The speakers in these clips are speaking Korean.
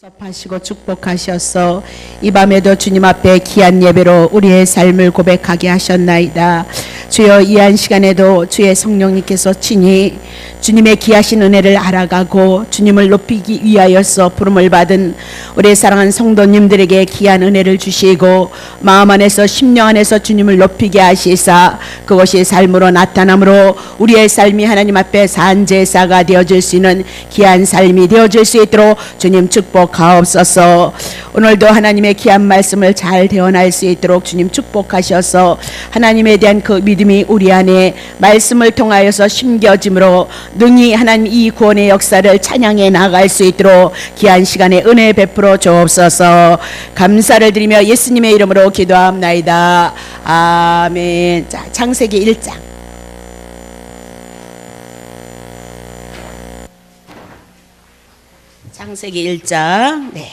접하시고 축복하셔서 이 밤에도 주님 앞에 귀한 예배로 우리의 삶을 고백하게 하셨나이다. 주여, 이한 시간에도 주의 성령님께서 친히 주님의 귀하신 은혜를 알아가고 주님을 높이기 위하여서 부름을 받은 우리 사랑하는 성도님들에게 귀한 은혜를 주시고 마음 안에서 심령 안에서 주님을 높이게 하시사 그것이 삶으로 나타남으로 우리의 삶이 하나님 앞에 산제사가 되어질 수 있는 귀한 삶이 되어질 수 있도록 주님 축복하옵소서. 오늘도 하나님의 귀한 말씀을 잘 대언할 수 있도록 주님 축복하셔서 하나님에 대한 그 믿음이 우리 안에 말씀을 통하여서 심겨짐으로 능히 하나님 이 구원의 역사를 찬양해 나갈 수 있도록 귀한 시간에 은혜 베풀어 주옵소서. 감사를 드리며 예수님의 이름으로 기도합나이다. 아멘. 자, 창세기 1장. 창세기 1장. 네.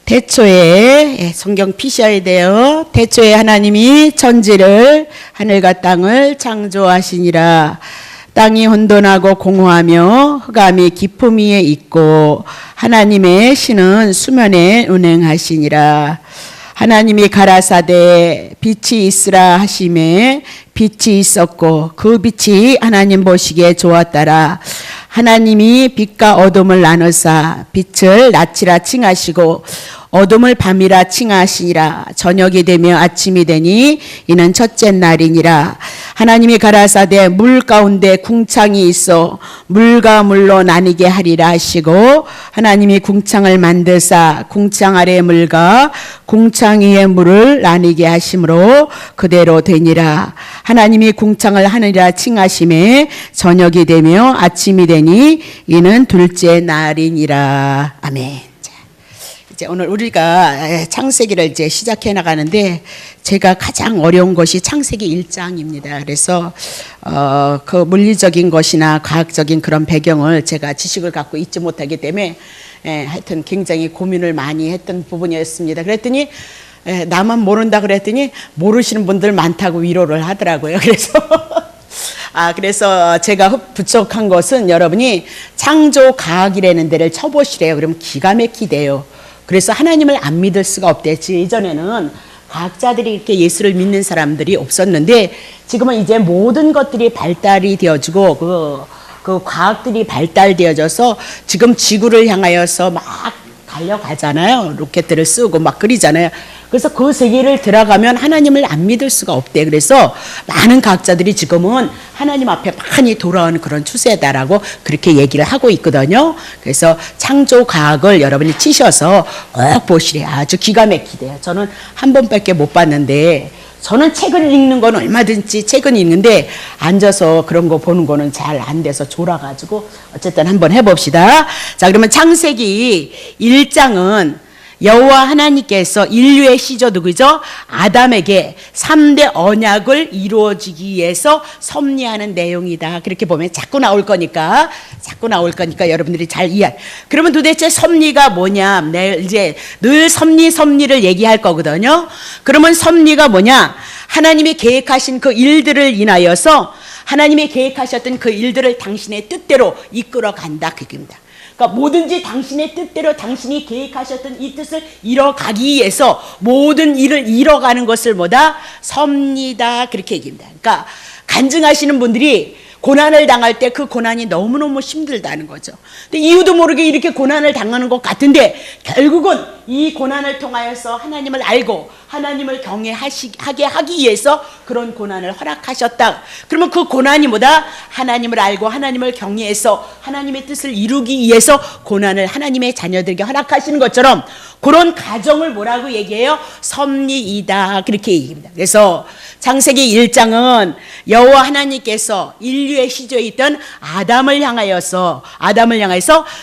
태초에, 성경 피셔야 돼요. 태초에 하나님이 천지를 하늘과 땅을 창조하시니라. 땅이 혼돈하고 공허하며 흑암이 깊음 위에 있고 하나님의 신은 수면에 운행하시니라. 하나님이 가라사대 빛이 있으라 하심에 빛이 있었고 그 빛이 하나님 보시기에 좋았더라. 하나님이 빛과 어둠을 나누사 빛을 낮이라 칭하시고 어둠을 밤이라 칭하시니라. 저녁이 되며 아침이 되니 이는 첫째 날이니라. 하나님이 가라사대 물 가운데 궁창이 있어 물과 물로 나뉘게 하리라 하시고 하나님이 궁창을 만드사 궁창 아래 물과 궁창 위에 물을 나뉘게 하심으로 그대로 되니라. 하나님이 궁창을 하늘이라 칭하심에 저녁이 되며 아침이 되니 이는 둘째 날이니라. 아멘. 오늘 우리가 창세기를 이제 시작해 나가는데 제가 가장 어려운 것이 창세기 1장입니다. 그래서 그 물리적인 것이나 과학적인 그런 배경을 제가 지식을 갖고 있지 못하기 때문에 하여튼 굉장히 고민을 많이 했던 부분이었습니다. 그랬더니 나만 모른다 그랬더니 모르시는 분들 많다고 위로를 하더라고요. 그래서 제가 부족한 것은 여러분이 창조 과학이라는 데를 쳐보시래요. 그러면 기가 막히대요. 그래서 하나님을 안 믿을 수가 없대지. 예전에는 과학자들이 이렇게 예수를 믿는 사람들이 없었는데 지금은 이제 모든 것들이 발달이 되어지고 그 과학들이 발달되어져서 지금 지구를 향하여서 막 달려가잖아요. 로켓들을 쓰고 막 그리잖아요. 그래서 그 세계를 들어가면 하나님을 안 믿을 수가 없대. 그래서 많은 과학자들이 지금은 하나님 앞에 많이 돌아오는 그런 추세다라고 그렇게 얘기를 하고 있거든요. 그래서 창조 과학을 여러분이 치셔서 꼭 보시래. 아주 기가 막히대요. 저는 한 번밖에 못 봤는데 저는 책을 읽는 건 얼마든지 책은 읽는데 앉아서 그런 거 보는 거는 잘 안 돼서 졸아가지고 어쨌든 한번 해봅시다. 자, 그러면 창세기 1장은 여호와 하나님께서 인류의 시조 누구죠? 아담에게 3대 언약을 이루어지기 위해서 섭리하는 내용이다. 그렇게 보면 자꾸 나올 거니까 여러분들이 잘 이해. 그러면 도대체 섭리가 뭐냐? 내일 이제 늘 섭리를 얘기할 거거든요. 그러면 섭리가 뭐냐? 하나님이 계획하신 그 일들을 인하여서 하나님이 계획하셨던 그 일들을 당신의 뜻대로 이끌어 간다. 그겁니다. 그러니까 뭐든지 당신의 뜻대로 당신이 계획하셨던 이 뜻을 이뤄가기 위해서 모든 일을 이뤄가는 것을 뭐다? 섭리다. 그렇게 얘기합니다. 그러니까 간증하시는 분들이 고난을 당할 때 그 고난이 너무너무 힘들다는 거죠. 근데 이유도 모르게 이렇게 고난을 당하는 것 같은데 결국은 이 고난을 통하여서 하나님을 알고 하나님을 경외하게 하기 위해서 그런 고난을 허락하셨다. 그러면 그 고난이 뭐다? 하나님을 알고 하나님을 경외해서 하나님의 뜻을 이루기 위해서 고난을 하나님의 자녀들에게 허락하시는 것처럼 그런 가정을 뭐라고 얘기해요? 섭리이다. 그렇게 얘기합니다. 그래서 창세기 1장은 여호와 하나님께서 인류의 시조에 있던 아담을 향하여서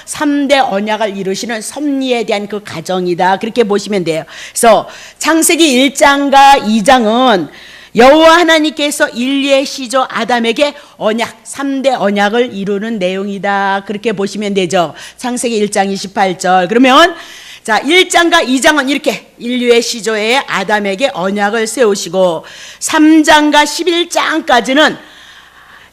3대 언약을 이루시는 섭리에 대한 그 가정이다. 그렇게 보시면 돼요. 그래서 창세기 1장과 2장은 여호와 하나님께서 인류의 시조 아담에게 3대 언약을 이루는 내용이다. 그렇게 보시면 되죠. 창세기 1장 28절. 그러면 자, 1장과 2장은 이렇게 인류의 시조에 아담에게 언약을 세우시고 3장과 11장까지는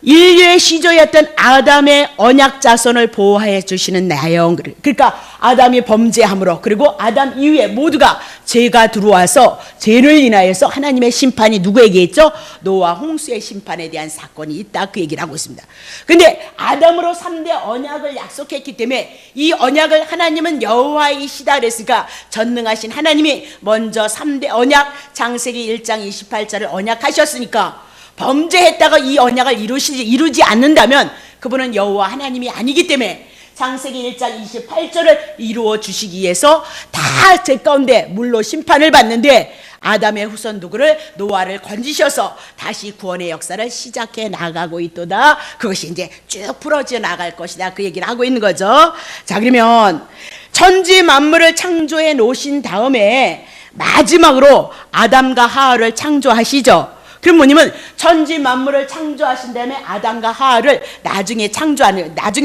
인류의 시조였던 아담의 언약 자손을 보호해 주시는 내용. 그러니까 아담이 범죄함으로, 그리고 아담 이후에 모두가 죄가 들어와서 죄를 인하여서 하나님의 심판이 누구에게 있죠? 노아 홍수의 심판에 대한 사건이 있다, 그 얘기를 하고 있습니다. 근데 아담으로 3대 언약을 약속했기 때문에 이 언약을 하나님은 여호와이시다 그랬으니까 전능하신 하나님이 먼저 3대 언약, 창세기 1장 28절을 언약하셨으니까 범죄했다가 이 언약을 이루지 않는다면 그분은 여호와 하나님이 아니기 때문에 창세기 1장 28절을 이루어 주시기 위해서 다 죄 가운데 물로 심판을 받는데 아담의 후손 누구를? 노아를 건지셔서 다시 구원의 역사를 시작해 나가고 있도다. 그것이 이제 쭉 풀어져 나갈 것이다, 그 얘기를 하고 있는 거죠. 자, 그러면 천지 만물을 창조해 놓으신 다음에 마지막으로 아담과 하와를 창조하시죠. 그럼 뭐냐면 천지 만물을 창조하신 다음에 아담과 하와를 나중에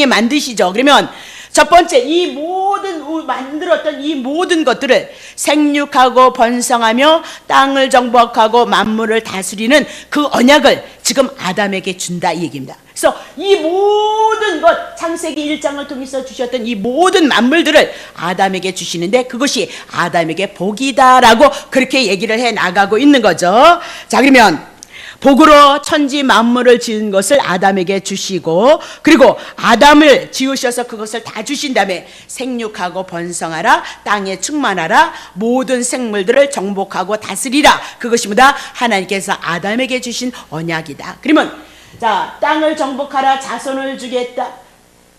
만드시죠. 그러면 첫 번째, 이 모든 만들었던 이 모든 것들을 생육하고 번성하며 땅을 정복하고 만물을 다스리는 그 언약을 지금 아담에게 준다, 이 얘기입니다. 그래서 이 모든 것, 창세기 1장을 통해서 주셨던 이 모든 만물들을 아담에게 주시는데 그것이 아담에게 복이다라고 그렇게 얘기를 해 나가고 있는 거죠. 자, 그러면 복으로 천지 만물을 지은 것을 아담에게 주시고, 그리고 아담을 지으셔서 그것을 다 주신 다음에 생육하고 번성하라, 땅에 충만하라, 모든 생물들을 정복하고 다스리라. 그것이 뭐다? 하나님께서 아담에게 주신 언약이다. 그러면 자, 땅을 정복하라, 자손을 주겠다,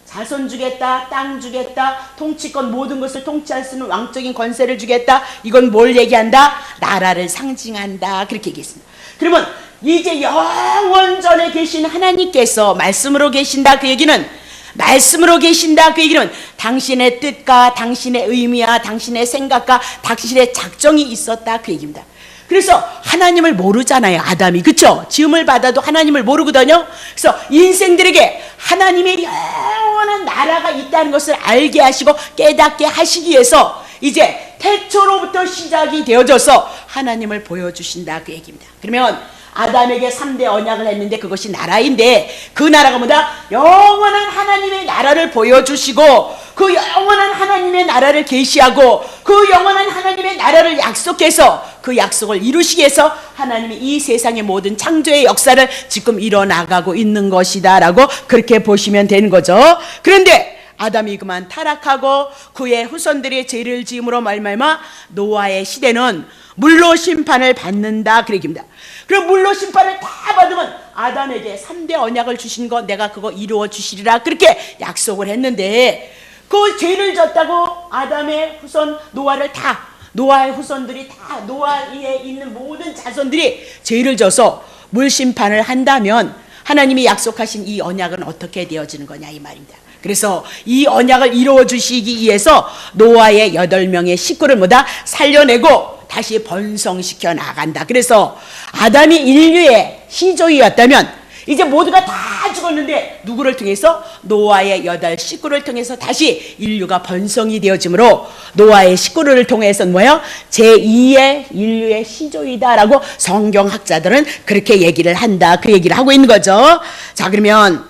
자손 주겠다, 땅 주겠다, 통치권 모든 것을 통치할 수 있는 왕적인 권세를 주겠다. 이건 뭘 얘기한다? 나라를 상징한다, 그렇게 얘기했습니다. 그러면 이제 영원전에 계신 하나님께서 말씀으로 계신다, 그 얘기는 말씀으로 계신다, 그 얘기는 당신의 뜻과 당신의 의미와 당신의 생각과 당신의 작정이 있었다, 그 얘기입니다. 그래서 하나님을 모르잖아요, 아담이. 그렇죠? 지음을 받아도 하나님을 모르거든요. 그래서 인생들에게 하나님의 영원한 나라가 있다는 것을 알게 하시고 깨닫게 하시기 위해서 이제 태초로부터 시작이 되어져서 하나님을 보여주신다, 그 얘기입니다. 그러면 아담에게 3대 언약을 했는데 그것이 나라인데 그 나라가 뭐다? 영원한 하나님의 나라를 보여주시고 그 영원한 하나님의 나라를 계시하고 그 영원한 하나님의 나라를 약속해서 그 약속을 이루시기 위해서 하나님이 이 세상의 모든 창조의 역사를 지금 이뤄나가고 있는 것이다 라고 그렇게 보시면 되는 거죠. 그런데 아담이 그만 타락하고 그의 후손들이 죄를 지음으로 말미암아 노아의 시대는 물로 심판을 받는다, 그 얘기입니다. 그럼 물로 심판을 다 받으면 아담에게 3대 언약을 주신 거 내가 그거 이루어 주시리라 그렇게 약속을 했는데 그 죄를 졌다고 아담의 후손 노아를 다, 노아의 후손들이 다, 노아에 있는 모든 자손들이 죄를 져서 물 심판을 한다면 하나님이 약속하신 이 언약은 어떻게 되어지는 거냐, 이 말입니다. 그래서 이 언약을 이루어 주시기 위해서 노아의 8명의 식구를 뭐다? 살려내고 다시 번성시켜 나간다. 그래서 아담이 인류의 시조이었다면 이제 모두가 다 죽었는데 누구를 통해서? 노아의 8식구를 통해서 다시 인류가 번성이 되어지므로 노아의 식구를 통해서는 뭐예요? 제2의 인류의 시조이다라고 성경학자들은 그렇게 얘기를 한다, 그 얘기를 하고 있는 거죠. 자, 그러면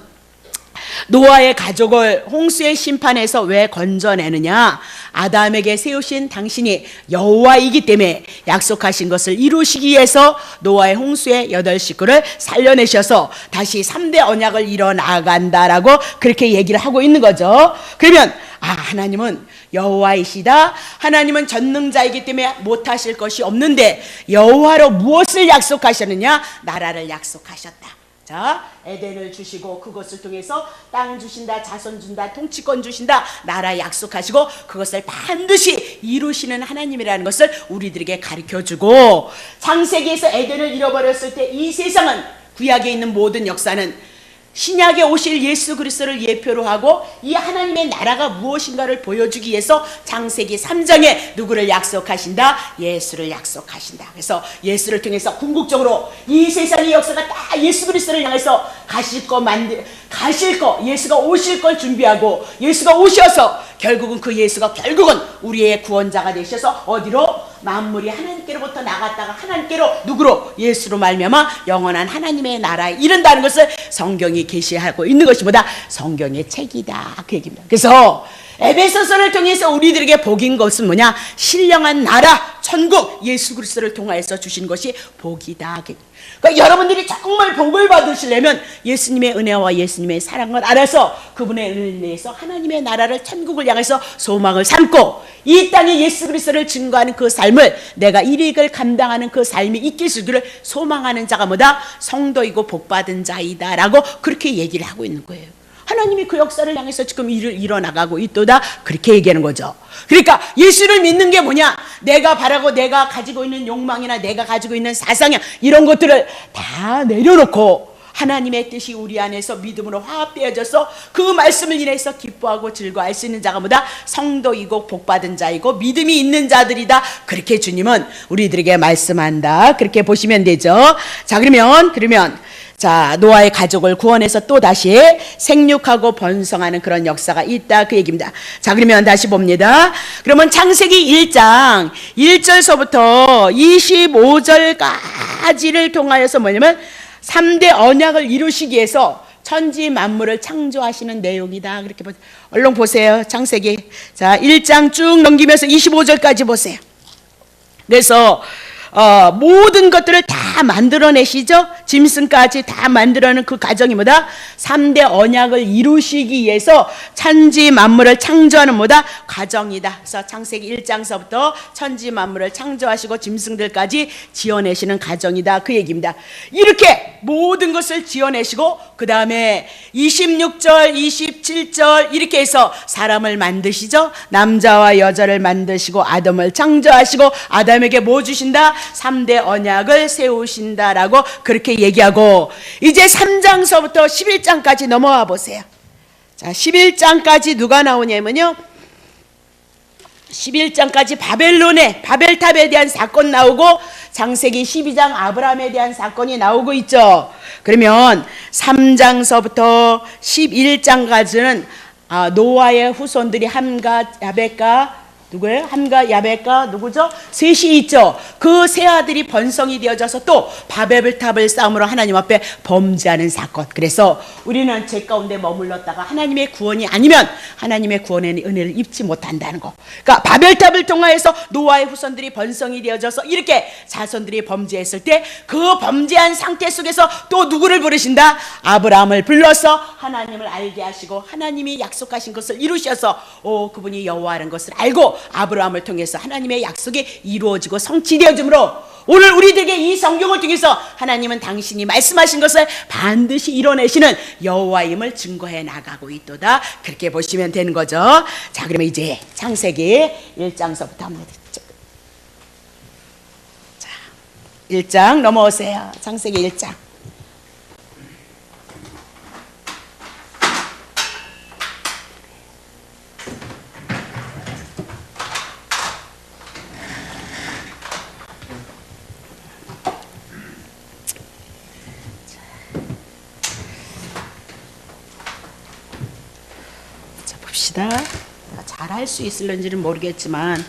노아의 가족을 홍수의 심판에서 왜 건져내느냐? 아담에게 세우신 당신이 여호와이기 때문에 약속하신 것을 이루시기 위해서 노아의 홍수의 8식구를 살려내셔서 다시 3대 언약을 이뤄나간다라고 그렇게 얘기를 하고 있는 거죠. 그러면 하나님은 여호와이시다. 하나님은 전능자이기 때문에 못하실 것이 없는데 여호와로 무엇을 약속하셨느냐? 나라를 약속하셨다. 자, 에덴을 주시고 그것을 통해서 땅 주신다, 자손 준다, 통치권 주신다, 나라 약속하시고 그것을 반드시 이루시는 하나님이라는 것을 우리들에게 가르쳐주고, 창세기에서 에덴을 잃어버렸을 때 이 세상은, 구약에 있는 모든 역사는 신약에 오실 예수 그리스도를 예표로 하고 이 하나님의 나라가 무엇인가를 보여주기 위해서 창세기 3장에 누구를 약속하신다? 예수를 약속하신다. 그래서 예수를 통해서 궁극적으로 이 세상의 역사가 다 예수 그리스도를 향해서 가실 거, 예수가 오실 걸 준비하고 예수가 오셔서 결국은 그 예수가 결국은 우리의 구원자가 되셔서 어디로? 만물이 하나님께로부터 나갔다가 하나님께로 누구로? 예수로 말미암아 영원한 하나님의 나라에 이른다는 것을 성경이 계시하고 있는 것이보다 성경의 책이다 그 얘기입니다. 그래서 에베소서를 통해서 우리들에게 복인 것은 뭐냐? 신령한 나라, 천국, 예수 그리스도를 통하여서 주신 것이 복이다. 그러니까 여러분들이 정말 복을 받으시려면 예수님의 은혜와 예수님의 사랑을 알아서 그분의 은혜를 인해서 하나님의 나라를 천국을 향해서 소망을 삼고 이 땅에 예수 그리스도를 증거하는 그 삶을 내가 일익을 감당하는 그 삶이 있길 수기를 소망하는 자가 뭐다? 성도이고 복받은 자이다 라고 그렇게 얘기를 하고 있는 거예요. 하나님이 그 역사를 향해서 지금 일을 이뤄나가고 있도다 그렇게 얘기하는 거죠. 그러니까 예수를 믿는 게 뭐냐? 내가 바라고 내가 가지고 있는 욕망이나 내가 가지고 있는 사상이나 이런 것들을 다 내려놓고 하나님의 뜻이 우리 안에서 믿음으로 화합되어져서 그 말씀을 인해서 기뻐하고 즐거워할 수 있는 자가 뭐다? 성도이고 복받은 자이고 믿음이 있는 자들이다. 그렇게 주님은 우리들에게 말씀한다. 그렇게 보시면 되죠. 자, 그러면 자, 노아의 가족을 구원해서 또 다시 생육하고 번성하는 그런 역사가 있다 그 얘기입니다. 자, 그러면 다시 봅니다. 그러면 창세기 1장 1절서부터 25절까지를 통하여서 뭐냐면 3대 언약을 이루시기 위해서 천지 만물을 창조하시는 내용이다. 그렇게 얼른 보세요. 창세기. 자, 1장 쭉 넘기면서 25절까지 보세요. 그래서 모든 것들을 다 만들어내시죠. 짐승까지 다 만들어내는 그 과정이 뭐다? 3대 언약을 이루시기 위해서 천지 만물을 창조하는 뭐다? 과정이다. 그래서 창세기 1장서부터 천지 만물을 창조하시고 짐승들까지 지어내시는 과정이다 그 얘기입니다. 이렇게 모든 것을 지어내시고 그 다음에 26절 27절 이렇게 해서 사람을 만드시죠. 남자와 여자를 만드시고 아담을 창조하시고 아담에게 뭐 주신다? 3대 언약을 세우신다라고 그렇게 얘기하고 이제 3장서부터 11장까지 넘어와 보세요. 자, 11장까지 누가 나오냐면요. 11장까지 바벨탑에 대한 사건 나오고 창세기 12장 아브라함에 대한 사건이 나오고 있죠. 그러면 3장서부터 11장까지는 노아의 후손들이 함과 야벳과 누구예요? 함과 야벳과 누구죠? 셋이 있죠. 그 세 아들이 번성이 되어져서 또 바벨탑을 쌓음으로 하나님 앞에 범죄하는 사건. 그래서 우리는 죄 가운데 머물렀다가 하나님의 구원이 아니면 하나님의 구원의 은혜를 입지 못한다는 거. 그러니까 바벨탑을 통하여서 노아의 후손들이 번성이 되어져서 이렇게 자손들이 범죄했을 때 그 범죄한 상태 속에서 또 누구를 부르신다? 아브라함을 불러서 하나님을 알게 하시고 하나님이 약속하신 것을 이루셔서 그분이 여호와라는 것을 알고 아브라함을 통해서 하나님의 약속이 이루어지고 성취되어지므로 오늘 우리들에게 이 성경을 통해서 하나님은 당신이 말씀하신 것을 반드시 이뤄내시는 여호와임을 증거해 나가고 있도다. 그렇게 보시면 되는 거죠. 자, 그러면 이제 창세기 1장서부터 한번 자, 1장 넘어오세요. 창세기 1장. 잘할 수 있을런지는 모르겠지만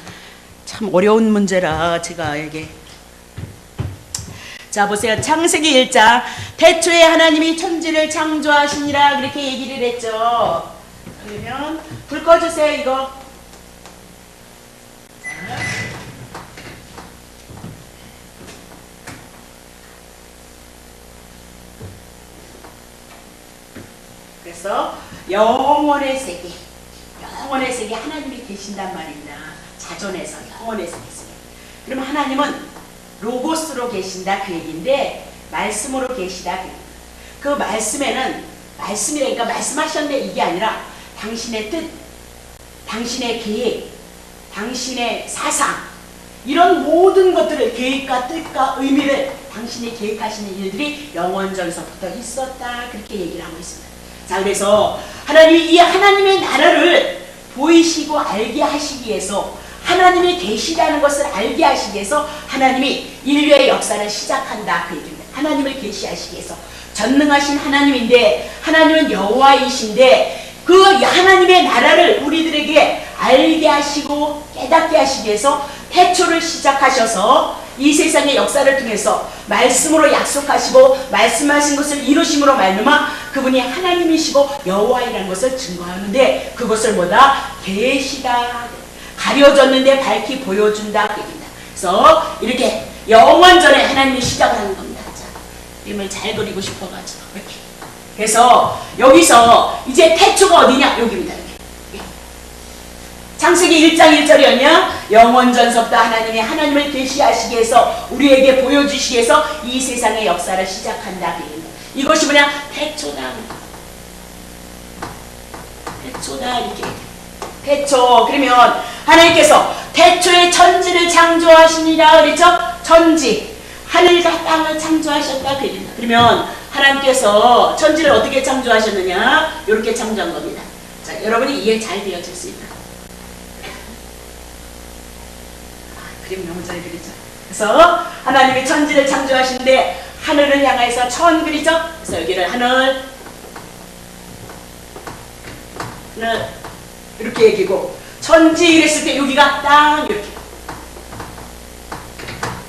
참 어려운 문제라 제가 이게 자 보세요. 창세기 1장 태초에 하나님이 천지를 창조하시니라 그렇게 얘기를 했죠. 그러면 불 꺼주세요. 이거 그래서 영원의 세계 하나님이 계신단 말입니다. 자존에서 영원의 세계. 그럼 하나님은 로고스로 계신다 그 얘기인데 말씀으로 계시다 그 말씀에는 말씀이라니까 말씀하셨는데 이게 아니라 당신의 뜻, 당신의 계획, 당신의 사상 이런 모든 것들을 계획과 뜻과 의미를 당신이 계획하시는 일들이 영원전서부터 있었다 그렇게 얘기를 하고 있습니다. 자, 그래서 하나님이 이 하나님의 나라를 보이시고 알게 하시기 위해서 하나님이 계시다는 것을 알게 하시기 위해서 하나님이 인류의 역사를 시작한다 그 얘기입니다. 하나님을 계시하시기 위해서 전능하신 하나님인데 하나님은 여호와이신데 그 하나님의 나라를 우리들에게 알게 하시고 깨닫게 하시기 위해서 태초를 시작하셔서 이 세상의 역사를 통해서 말씀으로 약속하시고 말씀하신 것을 이루심으로 말미암아 그분이 하나님이시고 여호와이라는 것을 증거하는데, 그것을 뭐다? 계시다. 가려졌는데 밝히 보여준다. 그래서 이렇게 영원전에 하나님이 시작을 하는 겁니다. 자, 그림을 잘 그리고 싶어가지고 이렇게. 그래서 여기서 이제 태초가 어디냐? 여기입니다. 창세기 1장 1절이었냐? 영원전서부터 하나님이 하나님을 계시하시기 위해서 우리에게 보여주시기 위해서 이 세상의 역사를 시작한다. 이것이 뭐냐? 태초다. 태초다. 이렇게. 태초. 그러면 하나님께서 태초에 천지를 창조하시니라 그랬죠? 천지. 하늘과 땅을 창조하셨다. 그러면 하나님께서 천지를 어떻게 창조하셨느냐? 이렇게 창조한 겁니다. 자, 여러분이 이해 잘 되어질 수 있다. 그림 너무 잘 그리죠. 그래서 하나님이 천지를 창조하시는데 하늘을 향해서 천 그리죠. 그래서 여기를 하늘 이렇게 얘기고, 천지 이랬을 때 여기가 땅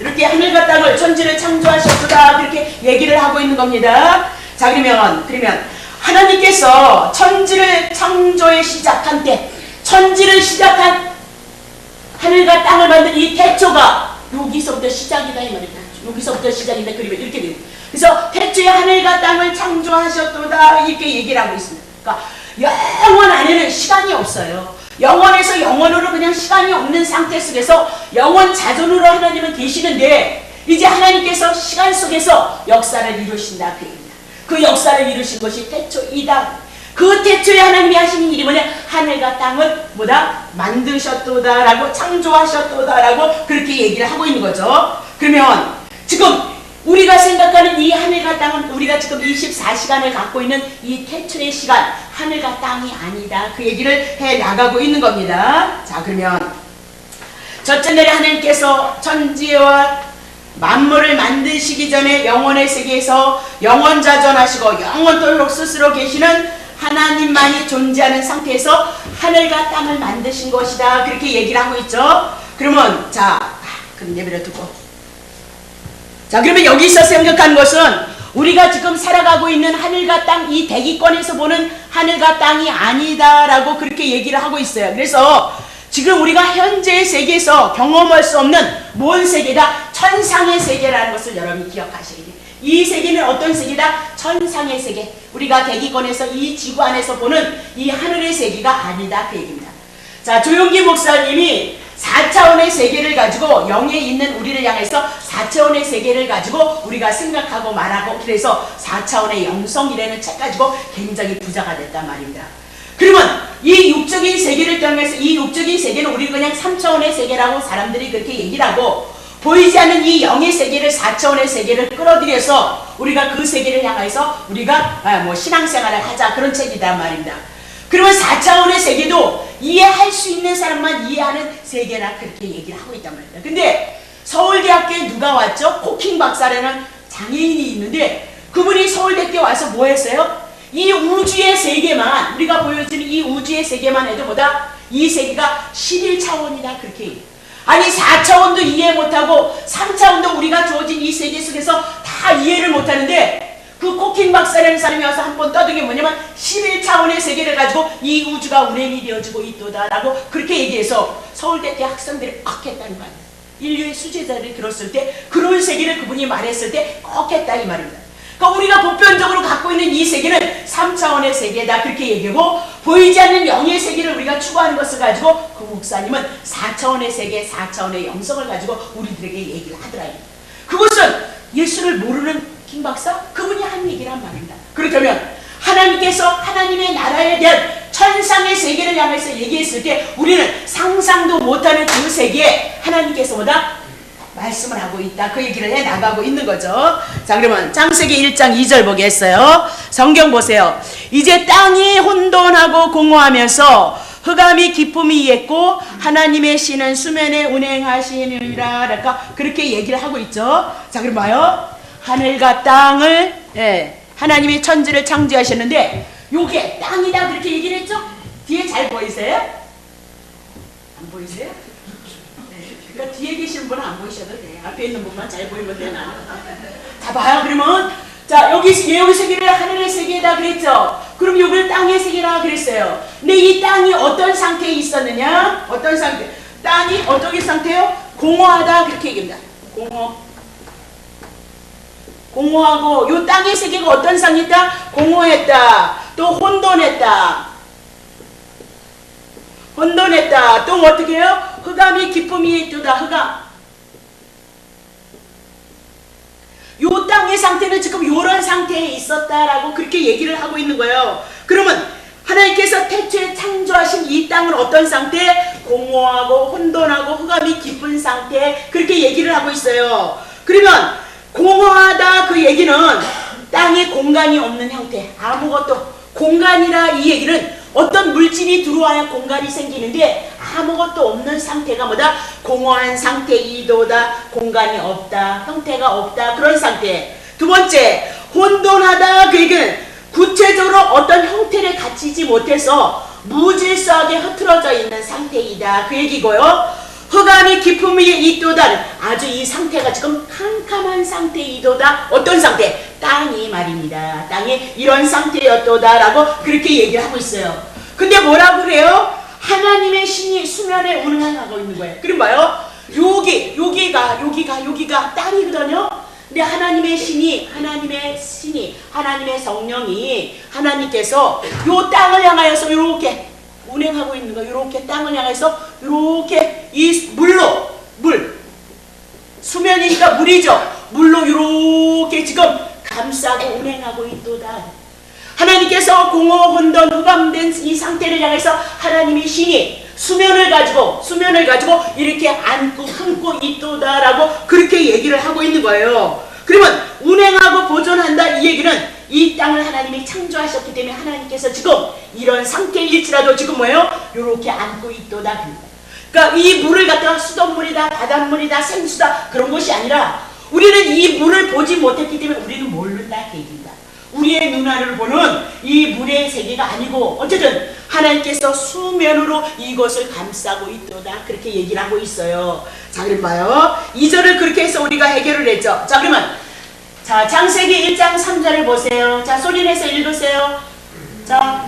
이렇게 하늘과 땅을 천지를 창조하셨다 그렇게 얘기를 하고 있는 겁니다. 자, 그러면 하나님께서 천지를 창조에 시작한 때, 천지를 시작한 하늘과 땅을 만든 이 태초가 여기서부터 시작이다 이 말입니다. 여기서부터 시작인데 그리면 이렇게 돼요. 그래서 태초에 하늘과 땅을 창조하셨도다 이렇게 얘기를 하고 있습니다. 그러니까 영원 안에는 시간이 없어요. 영원에서 영원으로 그냥 시간이 없는 상태 속에서 영원 자존으로 하나님은 계시는데, 이제 하나님께서 시간 속에서 역사를 이루신다 그 얘기입니다. 그 역사를 이루신 것이 태초이다. 그 태초에 하나님이 하시는 일이 뭐냐? 하늘과 땅을 뭐다? 만드셨도다라고, 창조하셨도다라고 그렇게 얘기를 하고 있는 거죠. 그러면 지금 우리가 생각하는 이 하늘과 땅은 우리가 지금 24시간을 갖고 있는 이 태초의 시간, 하늘과 땅이 아니다. 그 얘기를 해 나가고 있는 겁니다. 자, 그러면 첫째 날에 하나님께서 천지와 만물을 만드시기 전에 영원의 세계에서 영원자존하시고 영원토록 스스로 계시는 하나님만이 존재하는 상태에서 하늘과 땅을 만드신 것이다. 그렇게 얘기를 하고 있죠. 그러면 그럼 내버려 두고, 그러면 여기서 생각하는 것은 우리가 지금 살아가고 있는 하늘과 땅, 이 대기권에서 보는 하늘과 땅이 아니다라고 그렇게 얘기를 하고 있어요. 그래서 지금 우리가 현재의 세계에서 경험할 수 없는 뭔 세계다? 천상의 세계라는 것을 여러분이 기억하셔야 돼요. 이 세계는 어떤 세계다? 천상의 세계. 우리가 대기권에서 이 지구 안에서 보는 이 하늘의 세계가 아니다 그 얘기입니다. 자, 조용기 목사님이 4차원의 세계를 가지고, 영에 있는 우리를 향해서 4차원의 세계를 가지고 우리가 생각하고 말하고, 그래서 4차원의 영성이라는 책 가지고 굉장히 부자가 됐단 말입니다. 그러면 이 육적인 세계를 통해서, 이 육적인 세계는 우리 그냥 3차원의 세계라고 사람들이 그렇게 얘기를 하고, 보이지 않는 이 영의 세계를, 4차원의 세계를 끌어들여서 우리가 그 세계를 향해서 우리가 신앙생활을 하자, 그런 책이란 말입니다. 그러면 4차원의 세계도 이해할 수 있는 사람만 이해하는 세계라 그렇게 얘기를 하고 있단 말입니다. 근데 서울대학교에 누가 왔죠? 코킹 박사라는 장애인이 있는데, 그분이 서울대학교에 와서 뭐 했어요? 이 우주의 세계만, 우리가 보여지는 이 우주의 세계만 해도 뭐다? 이 세계가 11차원이다 그렇게 얘기해요. 아니 4차원도 이해 못하고 3차원도 우리가 주어진 이 세계 속에서 다 이해를 못하는데, 그 코킹 박사라는 사람이 와서 한 번 떠든 게 뭐냐면 11차원의 세계를 가지고 이 우주가 운행이 되어지고 있도다라고 그렇게 얘기해서 서울대학교 학생들이 꼭 했다는 거 아니에요. 인류의 수제자를 들었을 때 그런 세계를 그분이 말했을 때 꼭 했다 이 말입니다. 그러니까 우리가 보편적으로 갖고 있는 이 세계는 3차원의 세계다 그렇게 얘기하고, 보이지 않는 영의 세계를 우리가 추구하는 것을 가지고 그 목사님은 4차원의 세계, 4차원의 영성을 가지고 우리들에게 얘기를 하더라고요. 그것은 예수를 모르는 킹 박사? 그분이 한 얘기란 말입니다. 그렇다면 하나님께서 하나님의 나라에 대한 천상의 세계를 향해서 얘기했을 때 우리는 상상도 못하는 그 세계에 하나님께서 보다 말씀을 하고 있다. 그 얘기를 해 나가고 있는 거죠. 자, 그러면 창세기 1장 2절 보겠어요. 성경 보세요. 이제 땅이 혼돈하고 공허하면서 흑암이 깊음이 있고 하나님의 신은 수면에 운행하시느니라. 그러니까 그렇게 얘기를 하고 있죠. 자, 그럼 봐요. 하늘과 땅을 하나님이 천지를 창조하셨는데 요게 땅이다 그렇게 얘기를 했죠. 뒤에 잘 보이세요? 안 보이세요? 네. 그러니까 뒤에 계신 분은 안 보이셔도 돼. 앞에 있는 분만 잘 보이면 돼, 나는. 자, 봐요. 그러면, 자, 여기 세계를 하늘의 세계다 그랬죠? 그럼 여기를 땅의 세계라 그랬어요. 근데 이 땅이 어떤 상태에 있었느냐? 어떤 상태? 땅이 어떤 상태요? 공허하다. 그렇게 얘기합니다. 공허하고, 요 땅의 세계가 어떤 상태다? 공허했다. 또 혼돈했다. 또 어떻게 해요? 흑암이 기쁨이 있도다. 흑암. 요 땅의 상태는 지금 요런 상태에 있었다라고 그렇게 얘기를 하고 있는 거예요. 그러면 하나님께서 태초에 창조하신 이 땅은 어떤 상태? 공허하고 혼돈하고 흑암이 깊은 상태, 그렇게 얘기를 하고 있어요. 그러면 공허하다 그 얘기는 땅에 공간이 없는 형태, 아무것도, 공간이라 이 얘기는 어떤 물질이 들어와야 공간이 생기는데 아무것도 없는 상태가 뭐다? 공허한 상태이도다. 공간이 없다. 형태가 없다. 그런 상태. 두 번째, 혼돈하다. 그 얘기는 구체적으로 어떤 형태를 갖추지 못해서 무질서하게 흐트러져 있는 상태이다. 그 얘기고요. 흑암이 깊음이 있도다. 아주 이 상태가 지금 캄캄한 상태이도다. 어떤 상태? 땅이 말입니다. 땅이 이런 상태였도다라고 그렇게 얘기를 하고 있어요. 근데 뭐라고 그래요? 하나님의 신이 수면에 운행하고 있는 거예요. 그럼 봐요. 여기가 땅이거든요. 근데 하나님의 신이, 하나님의 성령이, 하나님께서 요 땅을 향하여서 이렇게 운행하고 있는 거, 이렇게 땅을 향해서 이렇게 이 물 수면이니까 물이죠. 물로 이렇게 지금 감싸고 운행하고 있도다. 하나님께서 공허 혼돈 흑암된 이 상태를 향해서 하나님의 신이 수면을 가지고 이렇게 안고 품고 있도다라고 그렇게 얘기를 하고 있는 거예요. 그러면 운행하고 보존한다 이 얘기는 이 땅을 하나님이 창조하셨기 때문에 하나님께서 지금 이런 상태일지라도 지금 뭐예요? 요렇게 안고 있도다. 그러니까 이 물을 갖다가 수돗물이다, 바닷물이다, 생수다 그런 것이 아니라 우리는 이 물을 보지 못했기 때문에 우리는 모른다 그 얘기입니다. 우리의 눈알을 보는 이 물의 세계가 아니고 어쨌든 하나님께서 수면으로 이것을 감싸고 있도다 그렇게 얘기를 하고 있어요. 자, 그럼 봐요. 2절을 그렇게 해서 우리가 해결을 했죠. 자, 그러면 자, 창세기 1장 3절을 보세요. 자, 소리내서 읽으세요. 자,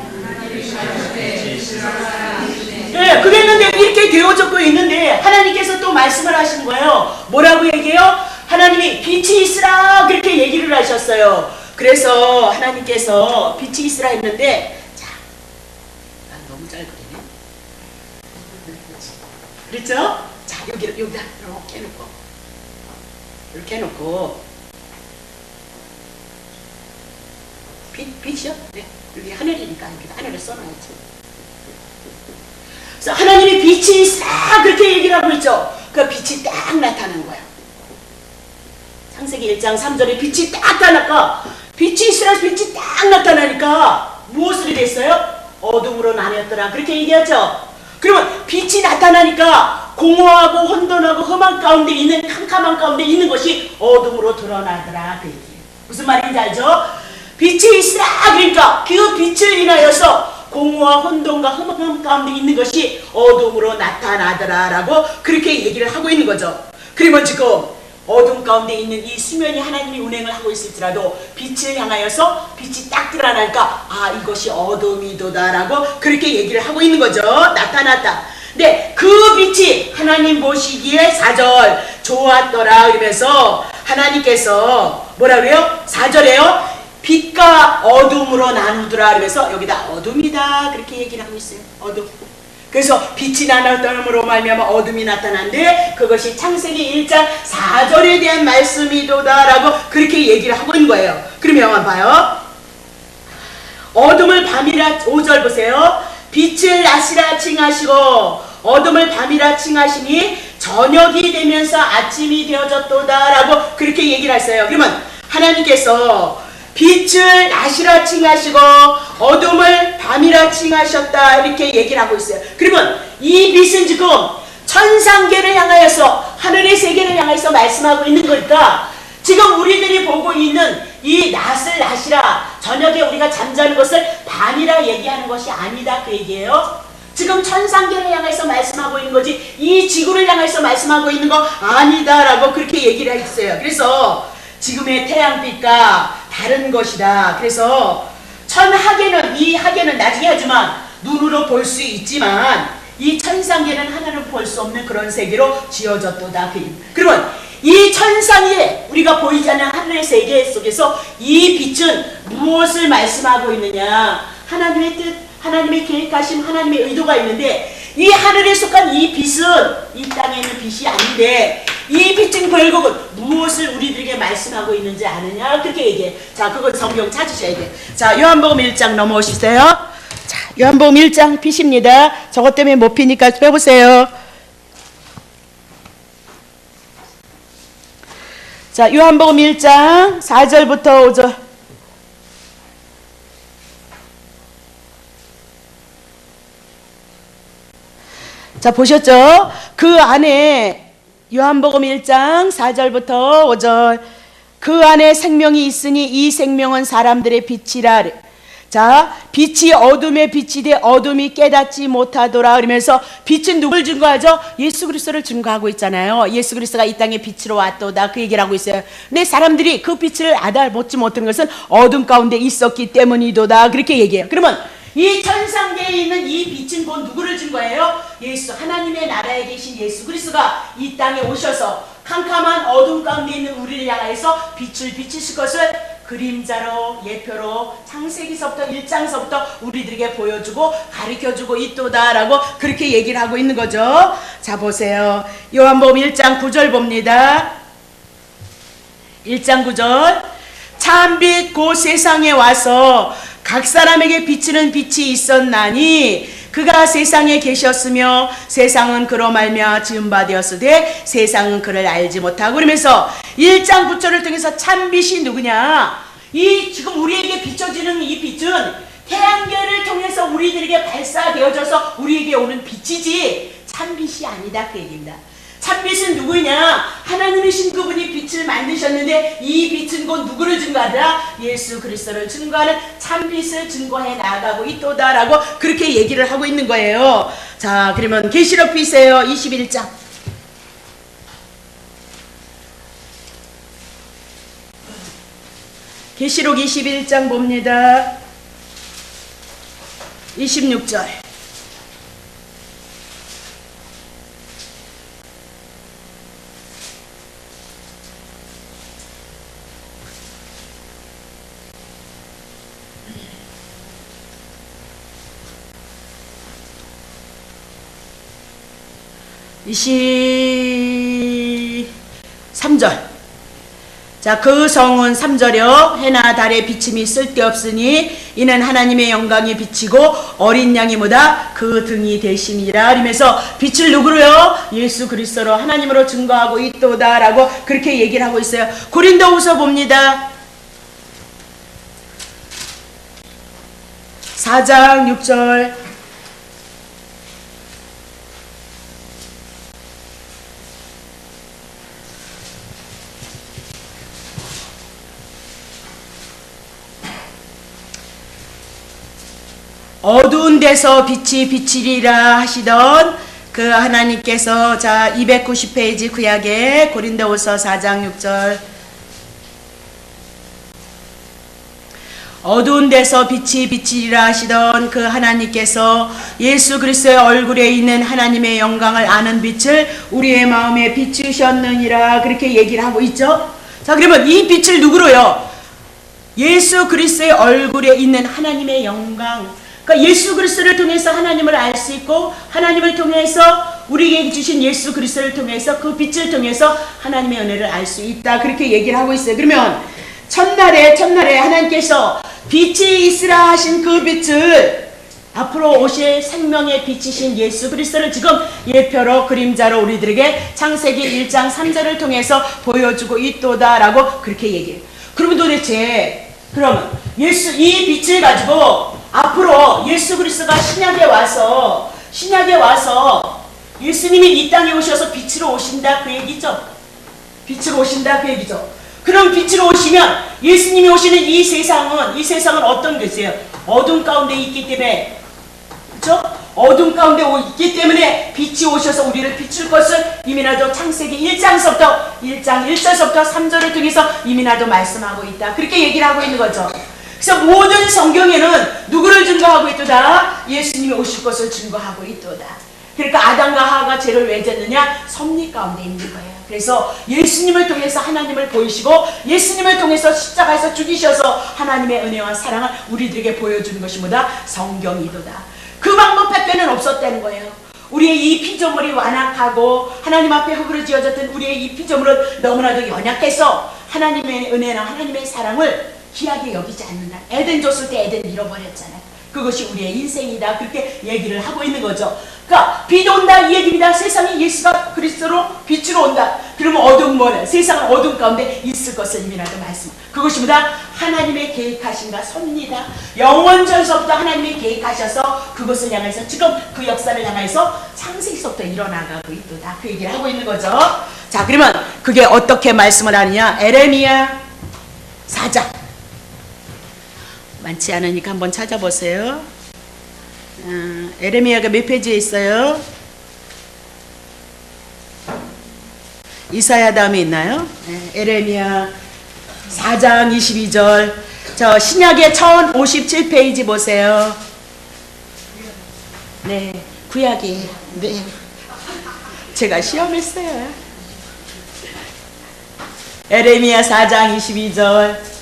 네, 그랬는데 이렇게 되어졌고 있는데 하나님께서 또 말씀을 하신 거예요. 뭐라고 얘기해요? 하나님이 빛이 있으라 그렇게 얘기를 하셨어요. 그래서 하나님께서 빛이 있으라 했는데, 자, 난 너무 잘 그리네. 그렇죠? 자, 여기다 이렇게 해놓고 빛이요? 네, 여기 하늘이니까 여기다 하늘을 써놔야지. 그래서 하나님이 빛이 있으라 그렇게 얘기를 하고 있죠. 그 빛이 딱 나타나는 거예요. 창세기 1장 3절에 빛이 딱 나타나니까 빛이 있으라 빛이 딱 나타나니까 무엇으로 됐어요? 어둠으로 나뉘었더라 그렇게 얘기하죠. 그러면 빛이 나타나니까 공허하고 혼돈하고 험한 가운데 있는 캄캄한 가운데 있는 것이 어둠으로 드러나더라 그 얘기예요. 무슨 말인지 알죠? 빛이 있으라 그러니까 그 빛을 인하여서 공허와 혼돈과 험한 가운데 있는 것이 어둠으로 나타나더라 라고 그렇게 얘기를 하고 있는 거죠. 그러면 지금 어둠 가운데 있는 이 수면이 하나님이 운행을 하고 있을지라도 빛을 향하여서 빛이 딱 드러나니까 아 이것이 어둠이도다라고 그렇게 얘기를 하고 있는 거죠. 나타났다. 근데 그 빛이 하나님 보시기에 4절 좋았더라 이러면서 하나님께서 뭐라 그래요? 4절에요. 빛과 어둠으로 나누더라 그러면서 여기다 어둠이다 그렇게 얘기를 하고 있어요. 어둠. 그래서 빛이 나타남으로 말미암아 어둠이 나타난데 그것이 창세기 1장 4절에 대한 말씀이도다라고 그렇게 얘기를 하고 있는 거예요. 그러면 봐요. 어둠을 밤이라 5절 보세요. 빛을 낮이라 칭하시고 어둠을 밤이라 칭하시니 저녁이 되면서 아침이 되어졌도다라고 그렇게 얘기를 했어요. 그러면 하나님께서 빛을 낮이라 칭하시고 어둠을 밤이라 칭하셨다 이렇게 얘기를 하고 있어요. 그러면 이 빛은 지금 천상계를 향하여서 하늘의 세계를 향해서 말씀하고 있는 거니까 지금 우리들이 보고 있는 이 낮을 낮이라 저녁에 우리가 잠자는 것을 밤이라 얘기하는 것이 아니다 그 얘기예요. 지금 천상계를 향해서 말씀하고 있는 거지 이 지구를 향해서 말씀하고 있는 거 아니다라고 그렇게 얘기를 했어요. 그래서 지금의 태양빛과 다른 것이다. 그래서 천하계는 이 하계는 나중에 하지만 눈으로 볼 수 있지만 이 천상계는 하나는 볼 수 없는 그런 세계로 지어졌도다. 그러면 이 천상에 우리가 보이지 않는 하늘의 세계 속에서 이 빛은 무엇을 말씀하고 있느냐? 하나님의 뜻, 하나님의 계획하심, 하나님의 의도가 있는데 이 하늘에 속한 이 빛은 이 땅에 있는 빛이 아닌데 이 빛은 결국은 무엇을 우리들에게 말씀하고 있는지 아느냐? 그렇게 얘기해. 자, 그건 성경 찾으셔야 돼. 자, 요한복음 1장 넘어오시세요. 자, 요한복음 1장 빛입니다. 저것 때문에 못 피니까 빼보세요. 자, 요한복음 1장 4절부터 5절. 자, 보셨죠? 그 안에 요한복음 1장 4절부터 5절. 그 안에 생명이 있으니 이 생명은 사람들의 빛이라. 자, 빛이 어둠의 빛이 돼 어둠이 깨닫지 못하더라. 그러면서 빛은 누굴 증거하죠? 예수 그리스도를 증거하고 있잖아요. 예수 그리스도가 이 땅에 빛으로 왔도다. 그 얘기를 하고 있어요. 근데 사람들이 그 빛을 알아보지 못하는 것은 어둠 가운데 있었기 때문이도다. 그렇게 얘기해요. 그러면 이 천상계에 있는 이 빛은 곧 누구를 증거해요? 예수, 하나님의 나라에 계신 예수 그리스도가 이 땅에 오셔서 캄캄한 어둠 가운데 있는 우리를 향해서 빛을 비치실 것을 그림자로 예표로 창세기서부터 1장서부터 우리들에게 보여주고 가르쳐주고 있도다라고 그렇게 얘기를 하고 있는 거죠. 자, 보세요. 요한복음 1장 9절 봅니다. 1장 9절. 참빛 곧 세상에 와서 각 사람에게 비치는 빛이 있었나니 그가 세상에 계셨으며 세상은 그로 말미암아 지은 바 되었으되 세상은 그를 알지 못하고. 그러면서 1장 9절을 통해서 참빛이 누구냐? 이 지금 우리에게 비춰지는 이 빛은 태양계를 통해서 우리들에게 발사되어져서 우리에게 오는 빛이지 참빛이 아니다. 그 얘기입니다. 참빛은 누구냐? 하나님이신 그분이 빛을 만드셨는데 이 빛은 곧 누구를 증거하라? 예수 그리스도를 증거하는 참빛을 증거해 나가고 있도다라고 그렇게 얘기를 하고 있는 거예요. 자, 그러면 계시록 빛이에요. 21장. 계시록 21장 봅니다. 26절. (23절) 자, 그 성은 3절이요 해나 달의 비침이 쓸데없으니 이는 하나님의 영광이 비치고 어린 양이 뭐다? 그 등이 되심이라. 이러면서 빛을 누구로요? 예수 그리스도로 하나님으로 증거하고 있도다 라고 그렇게 얘기를 하고 있어요. 고린도후서 봅니다. 4장 6절. 어두운 데서 빛이 비치리라 하시던 그 하나님께서, 자, 290페이지 구약의 고린도후서 4장 6절. 어두운 데서 빛이 비치리라 하시던 그 하나님께서 예수 그리스도의 얼굴에 있는 하나님의 영광을 아는 빛을 우리의 마음에 비추셨느니라. 그렇게 얘기를 하고 있죠. 자, 그러면 이 빛을 누구로요? 예수 그리스도의 얼굴에 있는 하나님의 영광. 그러니까 예수 그리스도를 통해서 하나님을 알 수 있고 하나님을 통해서 우리에게 주신 예수 그리스도를 통해서 그 빛을 통해서 하나님의 은혜를 알 수 있다. 그렇게 얘기를 하고 있어요. 그러면 첫날에 하나님께서 빛이 있으라 하신 그 빛을 앞으로 오실 생명의 빛이신 예수 그리스도를 지금 예표로 그림자로 우리들에게 창세기 1장 3절을 통해서 보여주고 있도다라고 그렇게 얘기해요. 그러면 도대체 그러면 이 빛을 가지고 앞으로 예수 그리스도가 신약에 와서 예수님이 이 땅에 오셔서 빛으로 오신다 그 얘기죠. 빛으로 오신다 그 얘기죠. 그럼 빛으로 오시면 예수님이 오시는 이 세상은 어떤 것이에요? 어둠 가운데 있기 때문에, 그렇죠? 어둠 가운데 있기 때문에 빛이 오셔서 우리를 비출 것을 이미나도 창세기 1장서부터 1장 1절서부터 3절을 통해서 이미나도 말씀하고 있다. 그렇게 얘기를 하고 있는 거죠. 그래서 모든 성경에는 누구를 증거하고 있도다? 예수님이 오실 것을 증거하고 있도다. 그러니까 아담과 하와가 죄를 왜 졌느냐? 섭리 가운데 있는 거예요. 그래서 예수님을 통해서 하나님을 보이시고 예수님을 통해서 십자가에서 죽이셔서 하나님의 은혜와 사랑을 우리들에게 보여주는 것이 뭐다? 성경이도다. 그 방법 밖에는 없었다는 거예요. 우리의 이 피조물이 완악하고 하나님 앞에 흙으로 지어졌던 우리의 이 피조물은 너무나도 연약해서 하나님의 은혜나 하나님의 사랑을 귀하게 여기지 않는다. 에덴 줬을 때 에덴 잃어버렸잖아요. 그것이 우리의 인생이다. 그렇게 얘기를 하고 있는 거죠. 그러니까 비도 온다 이 얘기입니다. 세상에 예수가 그리스도로 빛으로 온다. 그러면 어둠 뭐래? 세상은 어둠 가운데 있을 것을 이미나도 말씀. 그것이 뭐다? 하나님의 계획하신가 섭니다. 영원 전서부터 하나님이 계획하셔서 그것을 향해서 지금 그 역사를 향해서 창세기서부터 일어나가고 있도다. 그 얘기를 하고 있는 거죠. 자, 그러면 그게 어떻게 말씀을 하느냐? 에레미야 4장. 많지 않으니까 한번 찾아보세요. 에레미야가 몇 페이지에 있어요? 이사야 다음에 있나요? 에레미야 4장 22절. 저 신약의 1057페이지 보세요. 네, 구약이. 네, 제가 시험했어요. 에레미야 4장 22절.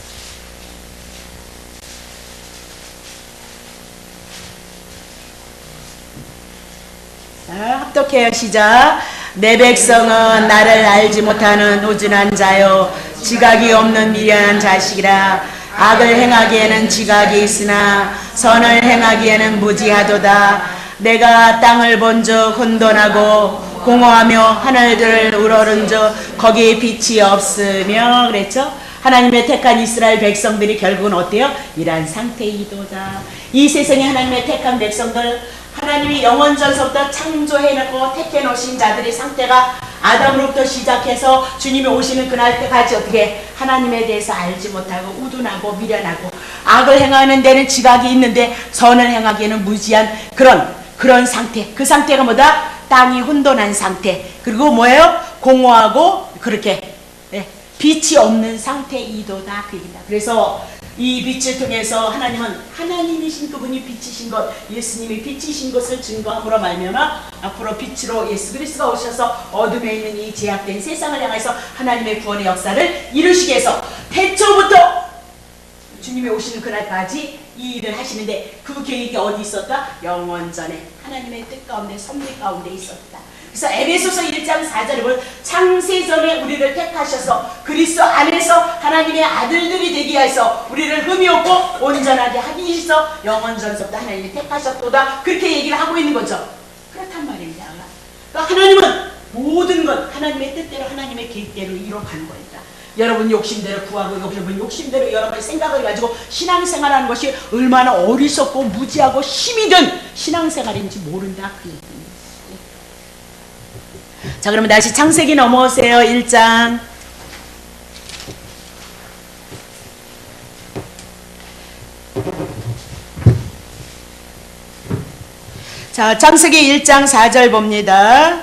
합독해요. 시작. 내 백성은 나를 알지 못하는 우둔한 자요 지각이 없는 미련한 자식이라. 악을 행하기에는 지각이 있으나 선을 행하기에는 무지하도다. 내가 땅을 본즉 혼돈하고 공허하며 하늘들을 우러른즉 거기 빛이 없으며 그랬죠. 하나님의 택한 이스라엘 백성들이 결국은 어때요? 이러한 상태이도다. 이 세상에 하나님의 택한 백성들, 하나님이 영원전서부터 창조해놓고 택해놓으신 자들의 상태가 아담으로부터 시작해서 주님이 오시는 그날 때까지 어떻게 하나님에 대해서 알지 못하고 우둔하고 미련하고 악을 행하는 데는 지각이 있는데 선을 행하기에는 무지한 그런 상태. 그 상태가 뭐다? 땅이 혼돈한 상태. 그리고 뭐예요? 공허하고 그렇게 빛이 없는 상태이도다. 그 얘기다. 그래서 이 빛을 통해서 하나님은 하나님이신 그분이 빛이신 것, 예수님이 빛이신 것을 증거함으로 말미암아 앞으로 빛으로 예수 그리스도가 오셔서 어둠에 있는 이 제약된 세상을 향해서 하나님의 구원의 역사를 이루시기 위해서 태초부터 주님이 오시는 그날까지 이 일을 하시는데 그 계획이 어디 있었다? 영원전에 하나님의 뜻 가운데 섭리 가운데 있었다. 그래서 에베소서 1장 4절에 보면 창세전에 우리를 택하셔서 그리스도 안에서 하나님의 아들들이 되게 하셔서 우리를 흠이 없고 온전하게 하기 위해서 영원전서부터 하나님이 택하셨도다. 그렇게 얘기를 하고 있는 거죠. 그렇단 말입니다. 그러니까 하나님은 모든 것 하나님의 뜻대로 하나님의 계획대로 이뤄가는 거니까 여러분 욕심대로 구하고 여러분 욕심대로 여러분의 생각을 가지고 신앙생활하는 것이 얼마나 어리석고 무지하고 힘이 든 신앙생활인지 모른다. 그 얘기입니다. 자, 그러면 다시 창세기 넘어오세요. 1장. 자, 창세기 1장 4절 봅니다.